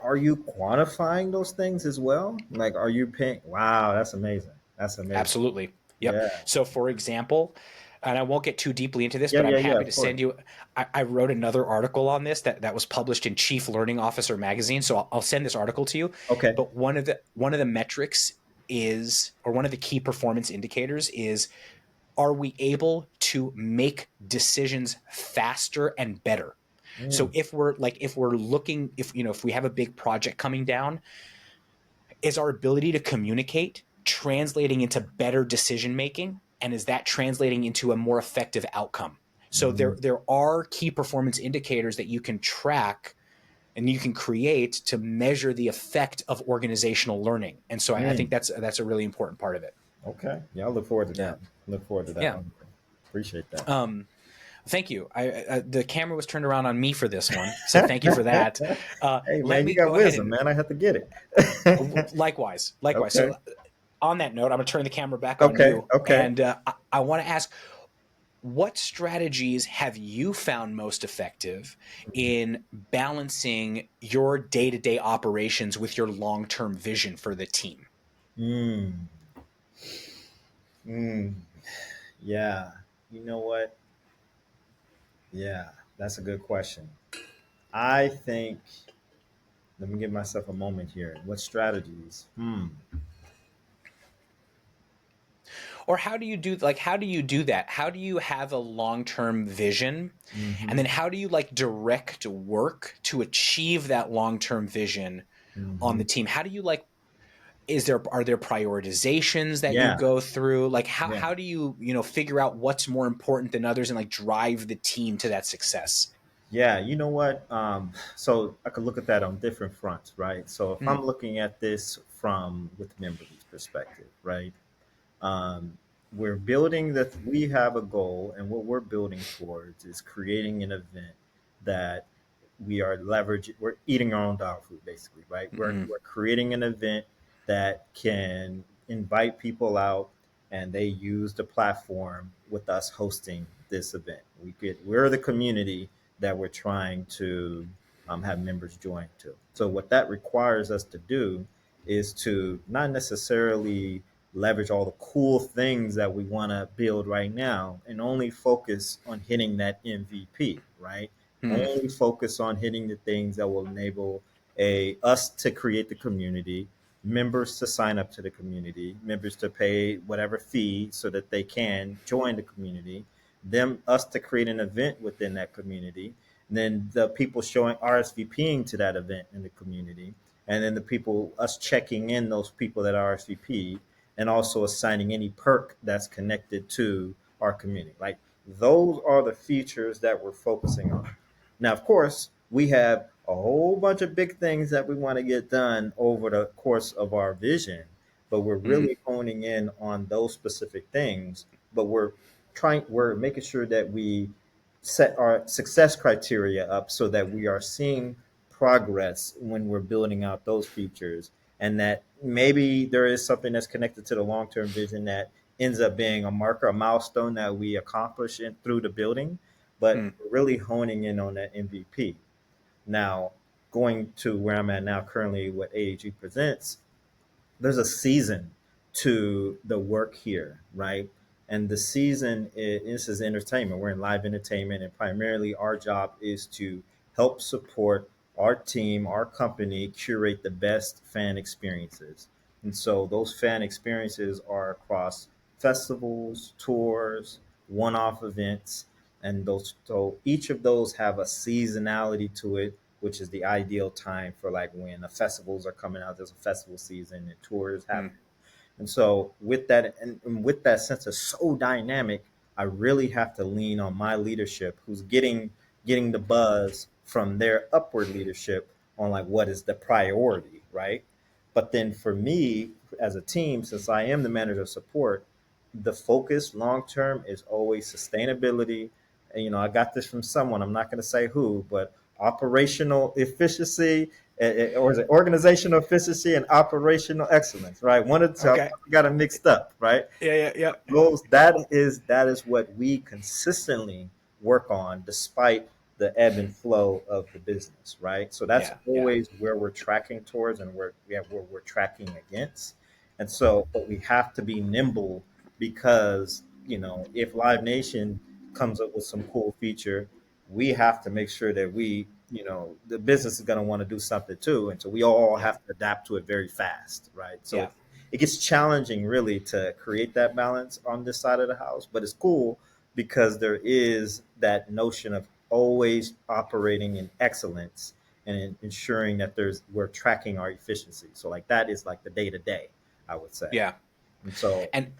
Are you quantifying those things as well? Like, are you paying? Wow, that's amazing. That's amazing. Absolutely. Yep. Yeah. So, for example, and I won't get too deeply into this, Yeah. but I'm Yeah. Yeah. happy to Of course. send you. I wrote another article on this that was published in Chief Learning Officer magazine. So I'll send this article to you. Okay. But one of the metrics is, or one of the key performance indicators is, are we able to make decisions faster and better? So Mm. if we're looking, if we have a big project coming down, is our ability to communicate translating into better decision making, and is that translating into a more effective outcome? So Mm. there are key performance indicators that you can track and you can create to measure the effect of organizational learning. And so I think Mm. that's a really important part of it. Okay. Yeah. I look forward to Yeah. that. Look forward to that. Yeah. Wonderful. Appreciate that. Thank you. The camera was turned around on me for this one, so thank you for that. Hey, Let man, you me got go ahead wisdom, and man. I have to get it. likewise. Okay. So on that note, I'm going to turn the camera back on Okay. you, Okay. and I want to ask, what strategies have you found most effective in balancing your day-to-day operations with your long-term vision for the team? Mm. Mm. Yeah. You know what? Yeah, that's a good question. I think, let me give myself a moment here. What strategies? Or how do you do that? How do you have a long-term vision, and Hmm. then how do you direct work to achieve that long-term vision on Hmm. the team? How do you are there prioritizations that you Yeah. go through? How Yeah. how do you figure out what's more important than others, and drive the team to that success? Yeah. You know what? So I could look at that on different fronts, right? So if Mm, I'm looking at this from with Memberly's perspective, right? Um, we're building that we have a goal, and what we're building towards is creating an event that we are leveraging. We're eating our own dog food, basically, right? mm, We're creating an event that can invite people out, and they use the platform with us hosting this event. We're the community that we're trying to have members join to. So what that requires us to do is to not necessarily leverage all the cool things that we want to build right now and only focus on hitting that MVP, right? mm, Only focus on hitting the things that will enable a us to create the community, members to sign up to the community, members to pay whatever fee so that they can join the community, them us to create an event within that community, and then the people showing RSVPing to that event in the community, and then the people us checking in those people that RSVP, and also assigning any perk that's connected to our community. Like those are the features that we're focusing on. Now, of course, we have a whole bunch of big things that we want to get done over the course of our vision, but we're mm, really honing in on those specific things. But we're making sure that we set our success criteria up so that we are seeing progress when we're building out those features, and that maybe there is something that's connected to the long-term vision that ends up being a marker, a milestone that we accomplish through the building, but mm, really honing in on that MVP. Now, going to where I'm at now, currently with AEG Presents, there's a season to the work here, right? And the season is this is entertainment. We're in live entertainment, and primarily our job is to help support our team, our company, curate the best fan experiences. And so those fan experiences are across festivals, tours, one-off events, And those, so each of those have a seasonality to it, which is the ideal time for like when the festivals are coming out. There's a festival season and tours Mm, happen. And so with that, and with that sense of so dynamic, I really have to lean on my leadership, who's getting the buzz from their upward leadership on like what is the priority, right? But then for me as a team, since I am the manager of support, the focus long term is always sustainability. And, I got this from someone, I'm not going to say who, but operational efficiency, or is it organizational efficiency and operational excellence, right? One of the two, okay. I got them mixed up, right? Yeah, yeah, yeah, Those, that is what we consistently work on despite the ebb and flow of the business, right? So that's yeah, yeah, always where we're tracking towards and where we're tracking against. And so, but we have to be nimble because, if Live Nation comes up with some cool feature, we have to make sure that the business is going to want to do something too. And so we all yeah, have to adapt to it very fast, right? So yeah, it gets challenging really to create that balance on this side of the house, but it's cool because there is that notion of always operating in excellence and ensuring that we're tracking our efficiency. So like that is like the day to day, I would say. yeah. And so And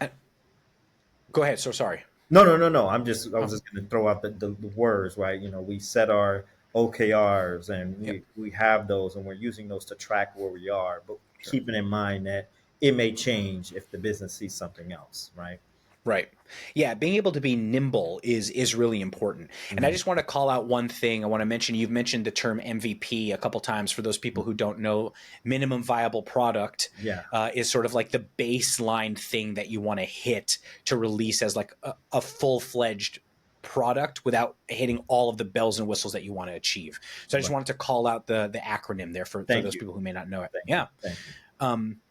go ahead. So sorry. no, no, no, no. I was Oh, just going to throw out the words, right? We set our OKRs and yep. we have those and we're using those to track where we are, but Sure. keeping in mind that it may change if the business sees something else, right? Right. Yeah, being able to be nimble is really important. And I Mhm. just want to call out one thing. I want to mention you've mentioned the term MVP a couple times. For those people who don't know, minimum viable product Yeah. is sort of like the baseline thing that you want to hit to release as like a full-fledged product without hitting all of the bells and whistles that you want to achieve. So I just Right. wanted to call out the acronym there for Thank those you. people who may not know it. Thank you. Yeah. Thank you. Um,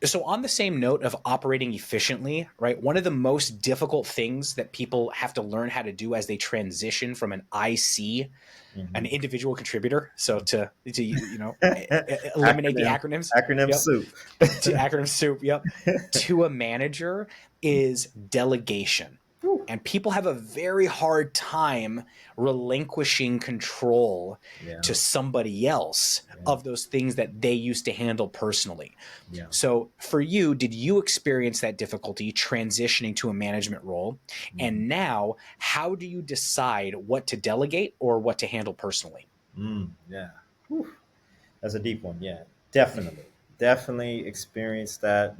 so on the same note of operating efficiently, right, one of the most difficult things that people have to learn how to do as they transition from an IC, an Mhm. individual contributor, so to eliminate the acronym acronyms, acronym yep, soup. to acronym soup, yep, to a manager is delegation. Whew. And people have a very hard time relinquishing control Yeah. to somebody else Yeah. of those things that they used to handle personally. Yeah. So, for you, did you experience that difficulty transitioning to a management role? Mhm. And now, how do you decide what to delegate or what to handle personally? Yeah. Whew. That's a deep one. Yeah. Definitely. Definitely experienced that.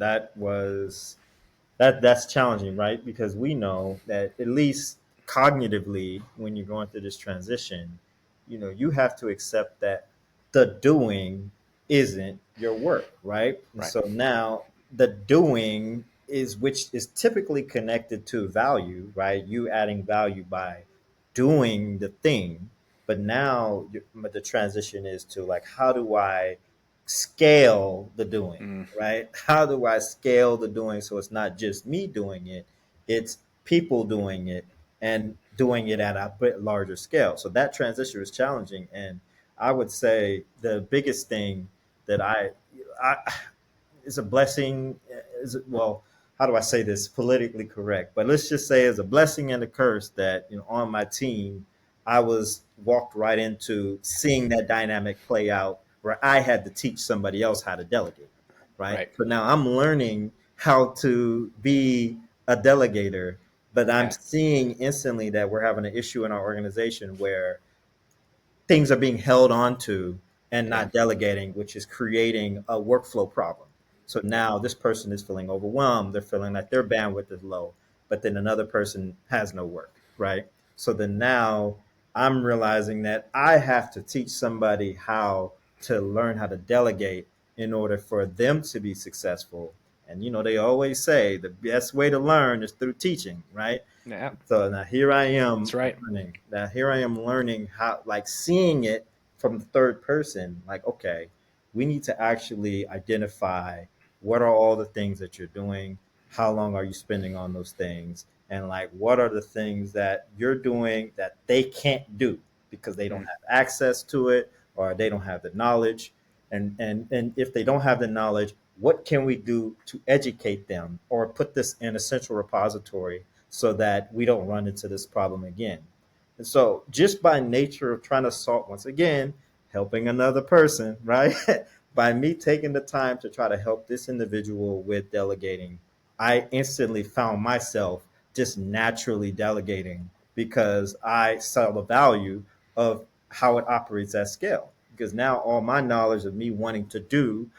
That's challenging, right? Because we know that at least cognitively, when you're going through this transition, you have to accept that the doing isn't your work, right? And Right. so now the doing is, which is typically connected to value, right? You adding value by doing the thing, but now the transition is to like, how do I scale the doing, Mm, right? How do I scale the doing so it's not just me doing it, it's people doing it and doing it at a bit larger scale. So that transition is challenging. And I would say the biggest thing that I is a blessing. Well, how do I say this politically correct? But let's just say it's a blessing and a curse that on my team, I was walked right into seeing that dynamic play out where I had to teach somebody else how to delegate. Right. right. So now I'm learning how to be a delegator, but I'm Yeah. seeing instantly that we're having an issue in our organization where things are being held on to and Yeah. not delegating, which is creating a workflow problem. So Yeah. now this person is feeling overwhelmed. They're feeling like their bandwidth is low, but then another person has no work, right? So then now I'm realizing that I have to teach somebody how to learn how to delegate in order for them to be successful. And they always say the best way to learn is through teaching, right? Yeah. So now here I am That's right. learning. Now here I am learning how, like seeing it from the third person, like, okay, we need to actually identify what are all the things that you're doing, how long are you spending on those things, and like what are the things that you're doing that they can't do because they don't Mm, have access to it or they don't have the knowledge. And if they don't have the knowledge, what can we do to educate them or put this in a central repository so that we don't run into this problem again. And so just by nature of trying to solve, once again, helping another person, right? By me taking the time to try to help this individual with delegating, I instantly found myself just naturally delegating because I saw the value of how it operates at scale. Because now all my knowledge of me wanting to do,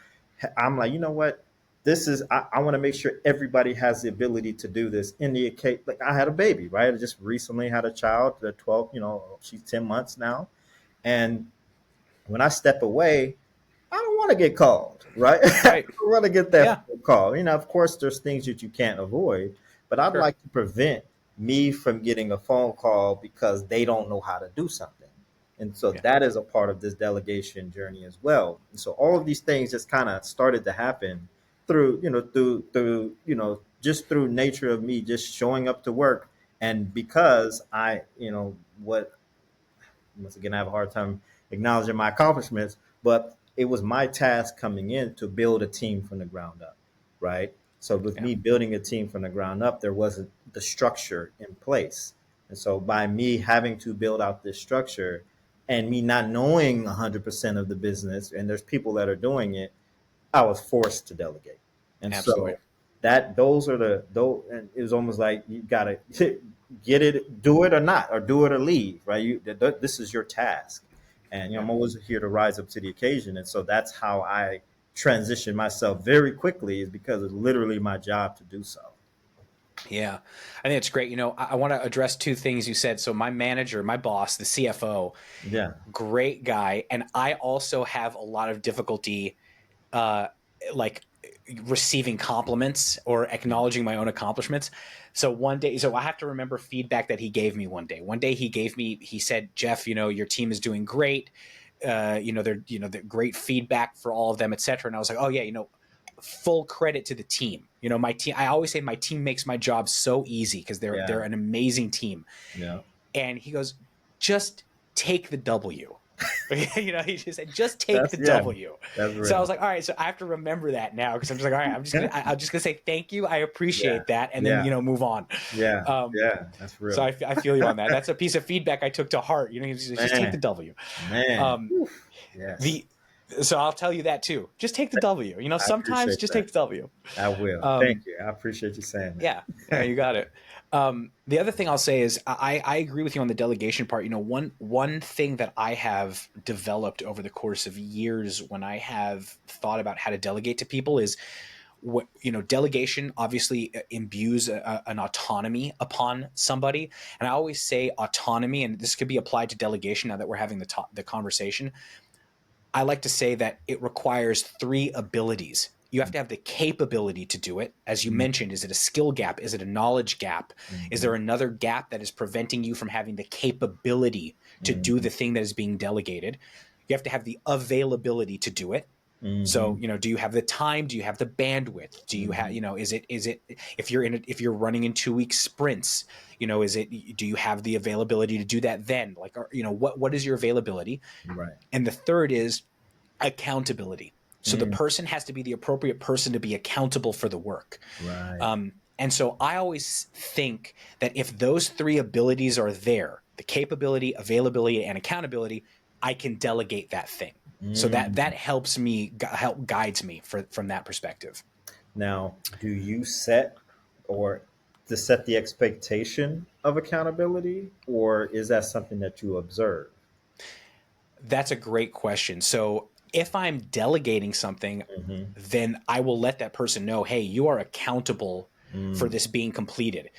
I'm like, you know what? This is I want to make sure everybody has the ability to do this in the case. Like I had a baby, right? I just recently had a child. They're 12, she's 10 months now. And when I step away, I don't want to get called, right? I Right. don't want to get that Yeah. phone call. Of course, there's things that you can't avoid, but I'd Sure. like to prevent me from getting a phone call because they don't know how to do something. And so Yeah. that is a part of this delegation journey as well. And so all of these things just kind of started to happen just through nature of me just showing up to work. And because what once again, I have a hard time acknowledging my accomplishments, but it was my task coming in to build a team from the ground up, right? So with Yeah. me building a team from the ground up, there wasn't the structure in place. And so by me having to build out this structure and me not knowing 100% of the business, and there's people that are doing it, I was forced to delegate. And Absolutely. so those, and it was almost like you gotta get it, do it or not, or do it or leave, right? This is your task, and Yeah. I'm always here to rise up to the occasion. And so that's how I transition myself very quickly, is because it's literally my job to do so. Yeah. I think it's great. I want to address two things you said. So my manager, my boss, the CFO, Yeah, great guy. And I also have a lot of difficulty, uh, like receiving compliments or acknowledging my own accomplishments. So one day, so I have to remember feedback that he gave me one day. One day he said, Jeff, your team is doing great. They're great feedback for all of them, et cetera. And I was like, oh yeah, full credit to the team. My team, I always say my team makes my job so easy because they're yeah, an amazing team. yeah. And he goes, just take the W. He just said, just take the Yeah, W. that's So I was real. like, all right, so I have to remember that now because I'm just like, all right, I'm just gonna say thank you, I Yeah, appreciate that, and then yeah, move on. yeah, Um, yeah. That's so real, I feel you on that. That's a piece of feedback I took to heart. Just take the man, W. man. Um, Oof. Yes, the so I'll tell you that too. Just take the W. I Sometimes appreciate just that. take the W. I will. Thank Um, you. I appreciate you saying yeah, yeah, that. you got it. The other thing I'll say is I agree with you on the delegation part. One thing that I have developed over the course of years when I have thought about how to delegate to people is delegation obviously imbues an autonomy upon somebody, and I always say autonomy, and this could be applied to delegation now that we're having the conversation. I like to say that it requires three abilities. You have to have the capability to do it. As you mentioned, is it a skill gap? Is it a knowledge gap? Is there Mhm, another gap that is preventing you from having the capability to do mhm, the thing that is being delegated? You have to have the availability to do it. So, mhm, do you have the time? Do you have the bandwidth? Do you have, mhm. is it, if you're running in 2 week sprints, do you have the availability to do that then? Like, what is your availability? Right. And the third is accountability. So the Mm, person has to be the appropriate person to be accountable for the work. right. And so I always think that if those three abilities are there, the capability, availability, and accountability, I can delegate that thing. So that Mm. helps me, help guides me from that perspective. Now, do you set or to set the expectation of accountability, or is that something that you observe? That's a great question. So if I'm delegating something, Hmm. then I will let that person know, hey, you are accountable for Mm, this being completed.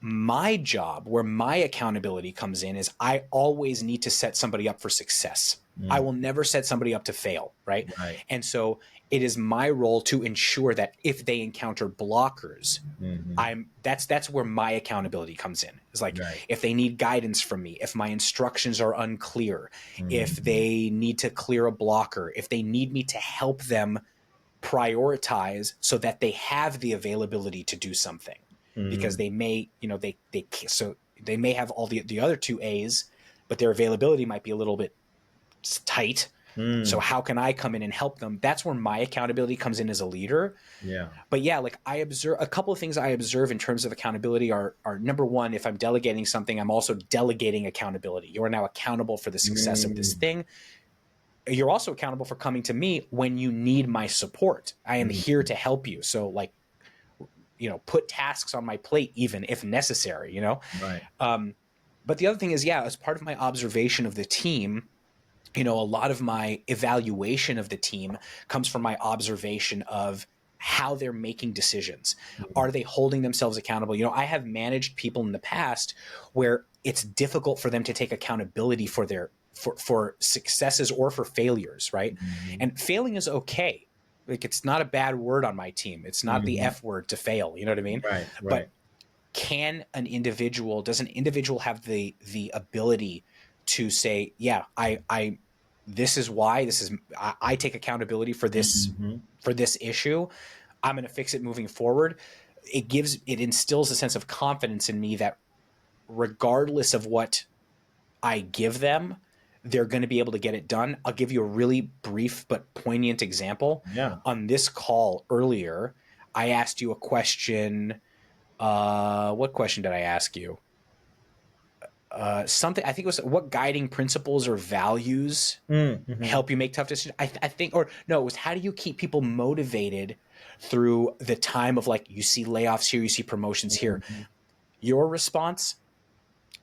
My job, where my accountability comes in, is I always need to set somebody up for success. I mm, will never set somebody up to fail, right? right. And so it is my role to ensure that if they encounter blockers, Hmm. that's where my accountability comes in. It's like Right. if they need guidance from me, if my instructions are unclear, if Hmm. they need to clear a blocker, if they need me to help them prioritize so that they have the availability to do something, because Hmm. they may, so they may have all the other two A's, but their availability might be a little bit tight. So Mm. how can I come in and help them? That's where my accountability comes in as a leader. Yeah. But yeah, like I observe a couple of things I observe in terms of accountability are number one, if I'm delegating something, I'm also delegating accountability. You are now accountable for the success of this Mm. thing. You're also accountable for coming to me when you need my support. I am Mm. here to help you. So like, put tasks on my plate, even if necessary, Right. Um, but the other thing is, yeah, as part of my observation of the team, a lot of my evaluation of the team comes from my observation of how they're making decisions. Mm. Are they holding themselves accountable? I have managed people in the past where it's difficult for them to take accountability for their for successes or for failures, right? Mhm. And failing is okay. Like, it's not a bad word on my team. It's not the Mhm. F word to fail, you know what I mean? Right. But Right. does an individual have the ability to say, yeah, I this is why I take accountability for Mhm. this issue. I'm going to fix it moving forward. It instills a sense of confidence in me that regardless of what I give them, they're going to be able to get it done. I'll give you a really brief but poignant example. Yeah. On this call earlier, I asked you a question. What question did I ask you? Something, I think it was, what guiding principles or values Mhm. help you make tough decisions. I think, or no, it was, how do you keep people motivated through the time of, like, you see layoffs here, you see promotions here. Mhm. Your response,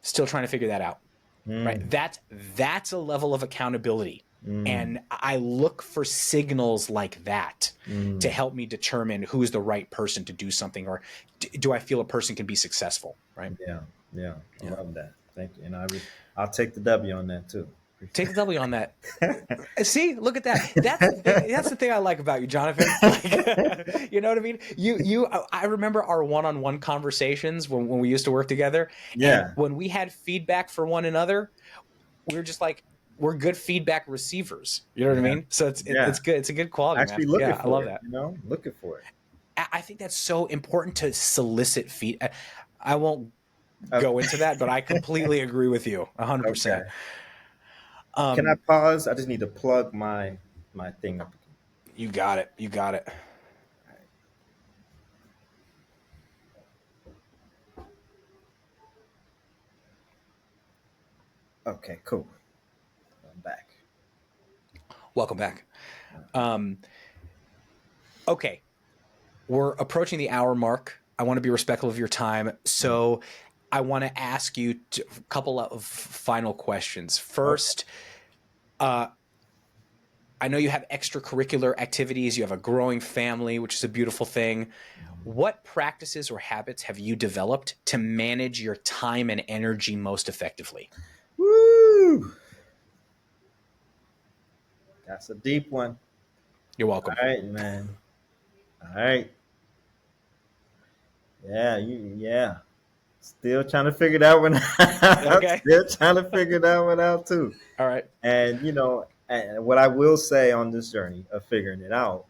still trying to figure that out. Right? Mm. That's a level of accountability. Mm. And I look for signals like that to Mm. help me determine who's the right person to do something, or do I feel a person can be successful, right? Yeah. Yeah. I Yeah. love that. Thank you. And I'll take the W on that too. Take the W on that. See, look at that. That's the thing. That's the thing I like about you, Jonathan. Like, you know what I mean? I remember our one-on-one conversations when we used to work together, and Yeah. when we had feedback for one another, we were just like, we're good feedback receivers. You know what I Yeah. mean? So Yeah. it's good. It's a good quality, man. Actually looking Yeah, I for love it, that. looking for it. I think that's so important to solicit feedback. I won't Uh, go into that, but I completely agree with you, okay. 100%. Can I Um, pause? I just need to plug my thing up. you got it. You got it. Okay, cool. I'm back. Welcome back. Um, okay, we're approaching the hour mark. I want to be respectful of your time. Yeah. So I want to ask you a couple of final questions. Okay. First, uh, I know you have extracurricular activities, you have a growing family, which is a beautiful thing. What practices or habits have you developed to manage your time and energy most effectively? Woo! That's a deep one. You're All welcome. right, man. All right. Yeah, yeah. Still trying to figure that one out. Okay. Still trying to figure that one out too. All right. And and what I will say on this journey of figuring it out,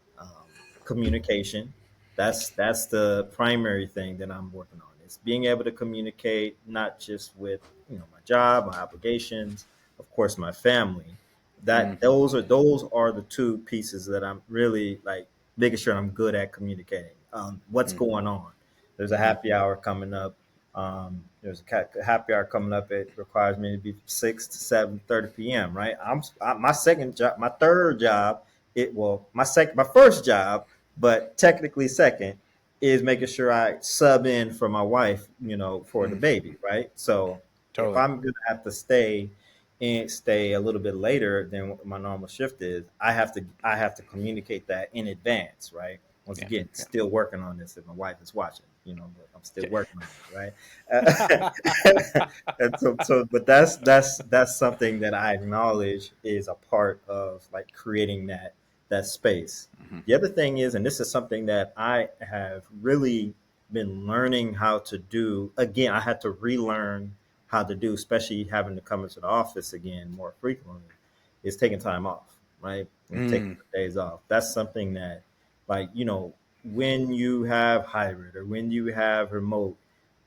communication. That's the primary thing that I'm working on. Is being able to communicate not just with my job, my obligations, of course, my family. Mm, Those are the two pieces that I'm really like making sure I'm good at communicating. What's mm, going on? There's a mm-hmm, happy hour coming up. There's a happy hour coming up. It requires me to be 6 to 7:30 p.m. Right? My second job, my third job. My first job, but technically second, is making sure I sub in for my wife. For the mm, baby. Right? So if totally. I'm gonna have to stay a little bit later than what my normal shift is, I have to communicate that in advance. Right? Once Yeah. again, Yeah. still working on this if my wife is watching, but I'm still Okay. working on it, right? And but that's something that I acknowledge is a part of like creating that space. Mhm, The other thing is, and this is something that I have really been learning how to do. Again, I had to relearn how to do, especially having to come into the office again more frequently, is taking time off, right? And taking mm, days off. That's something that, like, when you have hybrid or when you have remote,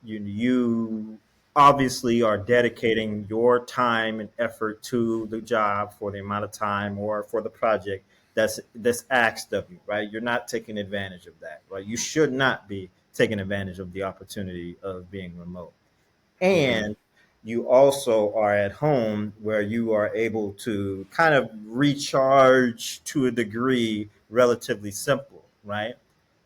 you obviously are dedicating your time and effort to the job for the amount of time or for the project that's asked of you, right? You're not taking advantage of that, right? You should not be taking advantage of the opportunity of being remote. Mm-hmm. And you also are at home where you are able to kind of recharge to a degree relatively simple, right?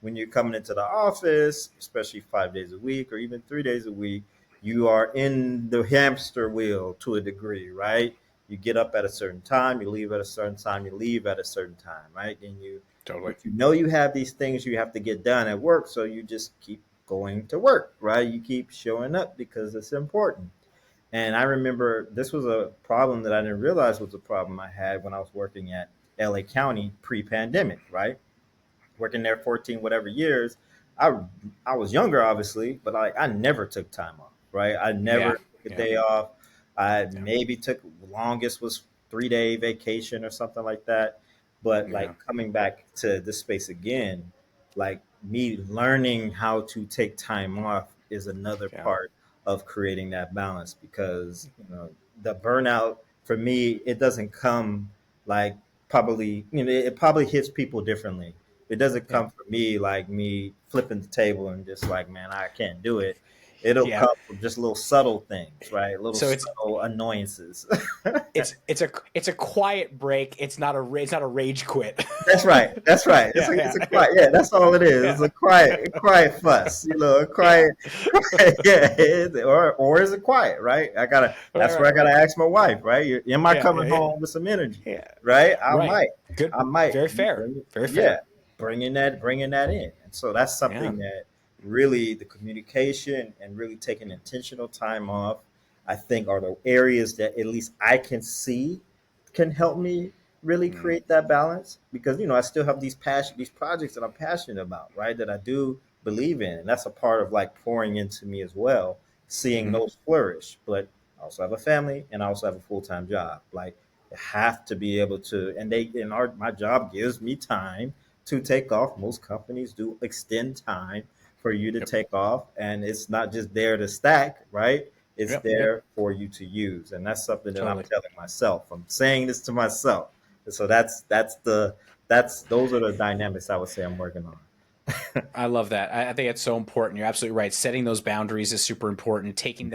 When you're coming into the office, especially 5 days a week or even 3 days a week, you are in the hamster wheel to a degree, right? You get up at a certain time, you leave at a certain time, you leave at a certain time, right? And you, Totally. but you know you have these things you have to get done at work, so you just keep going to work, right? You keep showing up because it's important. And I remember this was a problem that I didn't realize was a problem I had when I was working at LA County pre-pandemic, right? Working there 14 whatever years. I I was younger obviously, but I never took time off, right? I Yeah. never took a Yeah. day off. I Yeah. maybe took longest was 3 day vacation or something like that. But Yeah. like coming back to this space again, like me learning how to take time off is another Yeah. part of creating that balance because the burnout for me it doesn't come like probably it probably hits people differently. It doesn't Yeah. come from me like me flipping the table and just like, man, I can't do it. It'll Yeah. come from just little subtle things, right? Little So it's subtle annoyances. it's a quiet break. It's not a rage quit. That's right. That's right. It's Yeah. it's a Yeah. quiet. Yeah, that's all it is. It's Yeah. a quiet fuss. A Yeah. quiet. Yeah, or is it quiet? Right. I gotta. Right. That's where I Right. gotta Right. ask my wife. Right. Am I Yeah. Yeah. coming Yeah. home with some energy? Yeah. Right. I Right. might. Good. I might. Very fair. Bring it. Very Yeah. fair. Bringing that in, and so that's Yeah. something that really the communication and really taking intentional time off. I think are the areas that at least I can see can help me really Mm, create that balance because I still have these projects that I'm passionate about, right? That I do believe in, and that's a part of like pouring into me as well, seeing mm-hmm. those flourish. But I also have a family and I also have a full-time job. Like I have to be able to, and my job gives me time to take off. Most companies do extend time for you to Yep. take off, and it's not just there to stack, right? It's Yep. Yep. there for you to use, and that's something that I'm Totally. telling myself. I'm saying this to myself, and so that's those are the dynamics I would say I'm working on. I love that. I think it's so important. You're absolutely right. Setting those boundaries is super important. Taking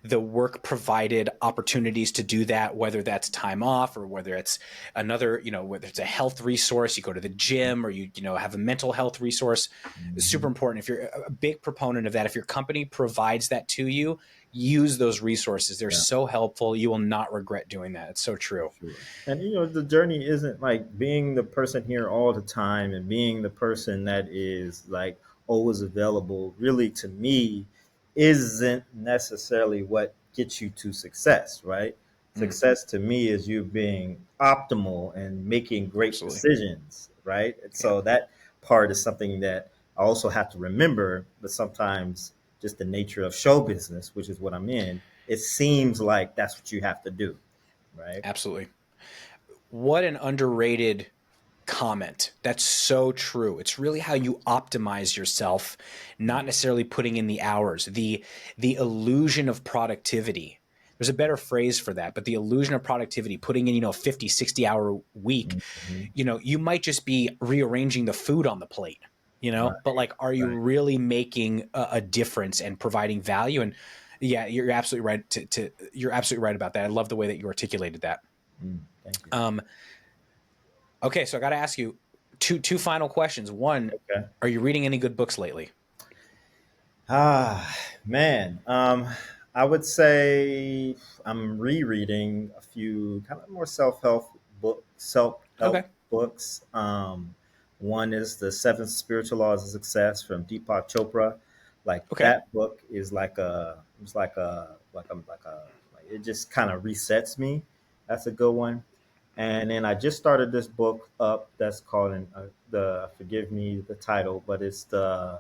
the work provided opportunities to do that, whether that's time off or whether it's another, whether it's a health resource, you go to the gym or you have a mental health resource. It's super Mhm. important. If you're a big proponent of that, if your company provides that to you, use those resources. They're Yeah. so helpful. You will not regret doing that. It's so true. Sure. And the journey isn't like being the person here all the time and being the person that is like always available. Really, to me, isn't necessarily what gets you to success, right? Mm, Success to me is you being optimal and making great absolutely. decisions, right? And Yeah. so that part is something that I also have to remember, but sometimes just the nature of show business, which is what I'm in, it seems like that's what you have to do, right? Absolutely. What an underrated comment. That's so true. It's really how you optimize yourself, not necessarily putting in the hours. The illusion of productivity. There's a better phrase for that, but the illusion of productivity, putting in, 50, 60-hour week, Mhm. you might just be rearranging the food on the plate, Right, but like, are you right. really making a difference and providing value? And yeah, you're absolutely right you're absolutely right about that. I love the way that you articulated that. Thank you. Um, Okay, so I got to ask you two final questions. One, Okay. are you reading any good books lately? Man. I would say I'm rereading a few kind of more self help Okay. books. One is the Seven Spiritual Laws of Success from Deepak Chopra. Like Okay. that book is like it just kind of resets me. That's a good one. And then I just started this book up that's called the forgive me the title, but it's the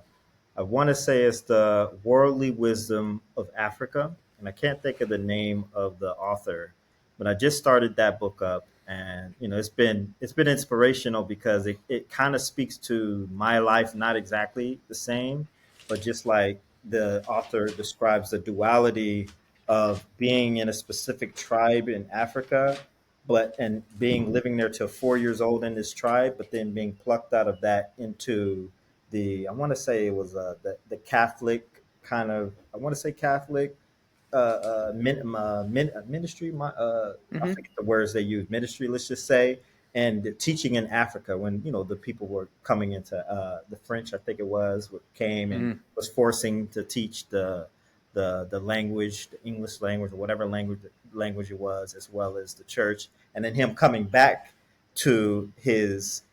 I want to say it's the Worldly Wisdom of Africa, and I can't think of the name of the author, but I just started that book up, and it's been inspirational because it kind of speaks to my life, not exactly the same, but just like the author describes the duality of being in a specific tribe in Africa, but and being living there till 4 years old in this tribe, but then being plucked out of that into the, I want to say it was the Catholic kind of, I want to say Catholic ministry. I Hmm. forget the words they use. Ministry, let's just say, and teaching in Africa when the people were coming into the French. I think it was what came and Hmm. was forcing to teach the language, the English language, or whatever language it was, as well as the church, and then him coming back to his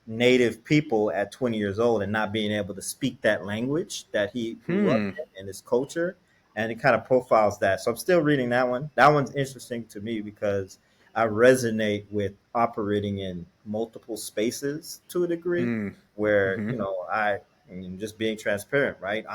native people at 20 years old and not being able to speak that language that he grew up Hmm. in and his culture, and it kind of profiles that. So I'm still reading that one. That one's interesting to me because I resonate with operating in multiple spaces to a degree, Hmm. where Hmm. just being transparent, right?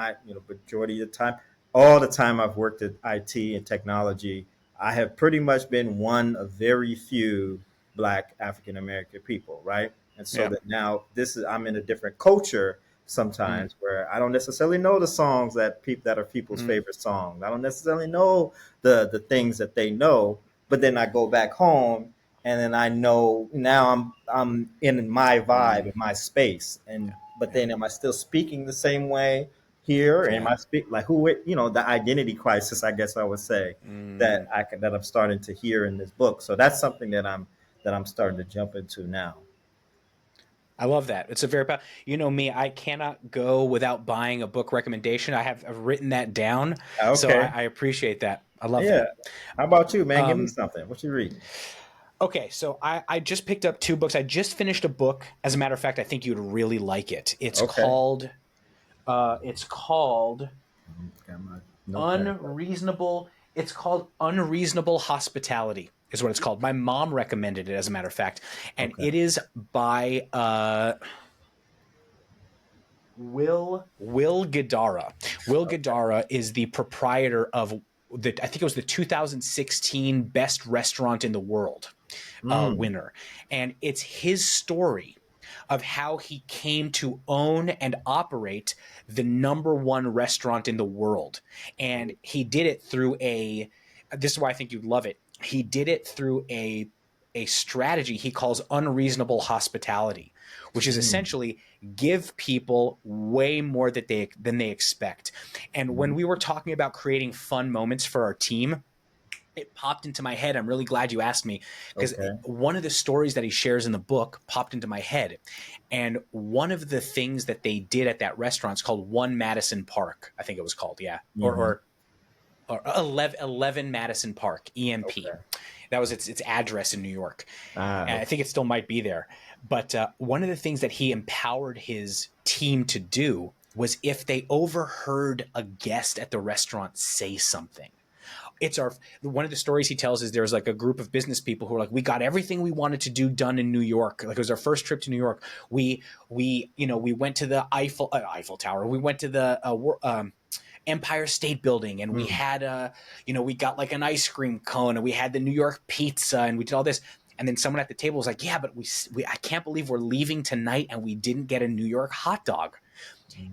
Majority of the time, all the time I've worked at IT and technology, I have pretty much been one of very few Black African American people, right? And so Yeah. that now I'm in a different culture Hmm. sometimes where I don't necessarily know the songs that are people's Hmm. favorite songs. I don't necessarily know the things that they know, but then I go back home and then I know now I'm in my vibe, Hmm. in my space, and but Yeah. then am I still speaking the same way here? Am Yeah. I speak like who the identity crisis, I guess I would say, Hmm. that I'm starting to hear in this book. So that's something that I'm starting to jump into now. I love that. It's a very you know me, I cannot go without buying a book recommendation. I've written that down, so Okay. I appreciate that. I love Yeah. that. How about you, man? Give me Um, something. What you reading? okay, so I just picked up two books. I just finished a book. As a matter of fact, I think you'd really like it. Okay. It's called Got my notepad. Unreasonable. It's called Unreasonable Hospitality. Is what it's called. My mom recommended it, as a matter of fact, and Okay. it is by Will Guidara. Will Okay. Guidara is the proprietor of I think it was the 2016 best restaurant in the world Mm. winner, and it's his story of how he came to own and operate the number one restaurant in the world, and he did it through a. This is why I think you'd love it. He did it through a strategy he calls unreasonable hospitality, which is Mm. essentially give people way more than they expect. And when Mm. we were talking about creating fun moments for our team, it popped into my head. I'm really glad you asked me because Okay. one of the stories that he shares in the book popped into my head. And one of the things that they did at that restaurant is called One Madison Park, I think it was called, yeah, Mm-hmm. or 11 Madison Park, EMP. Okay. That was its address in New York. Ah. And I Okay. think it still might be there. But one of the things that he empowered his team to do was if they overheard a guest at the restaurant say something. It's our One of the stories he tells is there's like a group of business people who are like, we got everything we wanted to do done in New York. Like it was our first trip to New York. We went to the Eiffel Tower. We went to the Empire State Building, and we Mm. had we got like an ice cream cone, and we had the New York pizza, and we did all this. And then someone at the table was like, "Yeah, but we I can't believe we're leaving tonight, and we didn't get a New York hot dog."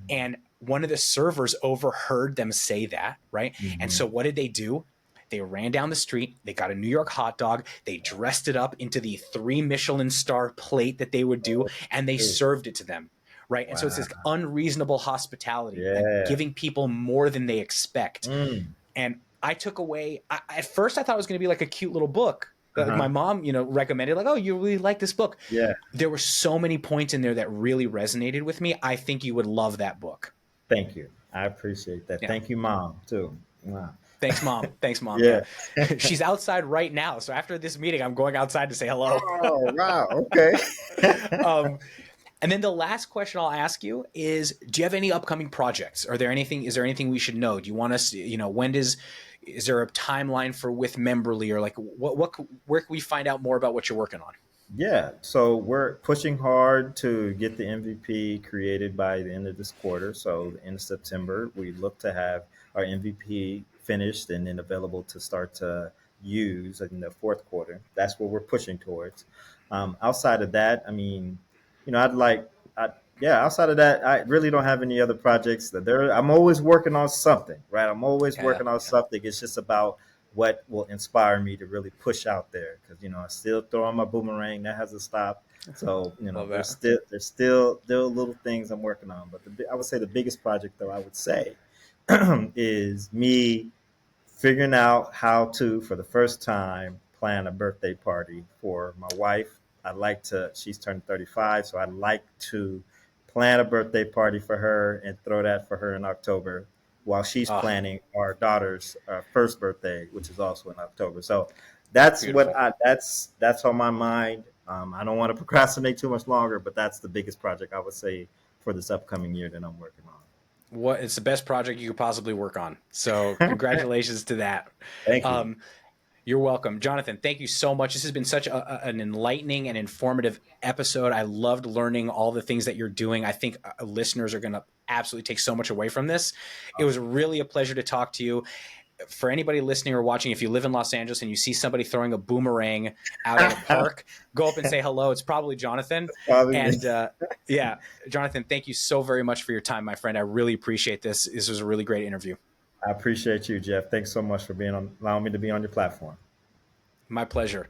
And one of the servers overheard them say that, right? And Mm-hmm. so what did they do? They ran down the street. They got a New York hot dog. They dressed it up into the 3 Michelin star plate that they would do, and they Ooh. served it to them, right? And so it's this Wow. unreasonable hospitality, like Yeah. giving people more than they expect. Mm. And I took away. At first, I thought it was going to be like a cute little book. Like Uh-huh. my mom, recommended, like, "Oh, you really like this book." Yeah. There were so many points in there that really resonated with me. I think you would love that book. Thank you. I appreciate that. Yeah. Thank you, Mom, too. Wow. Thanks, Mom. Thanks, Mom. Yeah. Yeah. She's outside right now. So after this meeting, I'm going outside to say hello. Oh, wow. Okay. um, and then the last question I'll ask you is, do you have any upcoming projects? Is there anything we should know? Do you want us, is there a timeline for WithMemberly, or like where can we find out more about what you're working on? Yeah, so we're pushing hard to get the MVP created by the end of this quarter. So, the end of September, we look to have our MVP finished and then available to start to use in the fourth quarter. That's what we're pushing towards. Outside of that, I mean, I'd like, yeah, outside of that, I really don't have any other projects that there. I'm always working on something, right? I'm always Yeah, working on something. It's just about what will inspire me to really push out there because I still throw on my boomerang that hasn't stopped. So love there's that. still little things I'm working on. But I would say the biggest project, though, I would say, is me figuring out how to, for the first time, plan a birthday party for my wife. She's turned 35, so I'd like to plan a birthday party for her and throw that for her in October while she's Ah, planning our daughter's first birthday, which is also in October. So beautiful. that's on my mind. I don't want to procrastinate too much longer, but that's the biggest project I would say for this upcoming year that I'm working What it's the best project you could possibly work on. So on. congratulations to that. Thank you. Um, you're welcome, Jonathan. Thank you so much. This has been such an enlightening and informative episode. I loved learning all the things that you're doing. I think listeners are going to absolutely take so much away from this. It was really a pleasure to talk to you. For anybody listening or watching, if you live in Los Angeles and you see somebody throwing a boomerang out at a park, go up and say hello. It's probably Jonathan. Probably me. And yeah, Jonathan, thank you so very much for your time, my friend. I really appreciate this. This was a really great interview. I appreciate you, Jeff. Thanks so much for allowing me to be on your platform. My pleasure.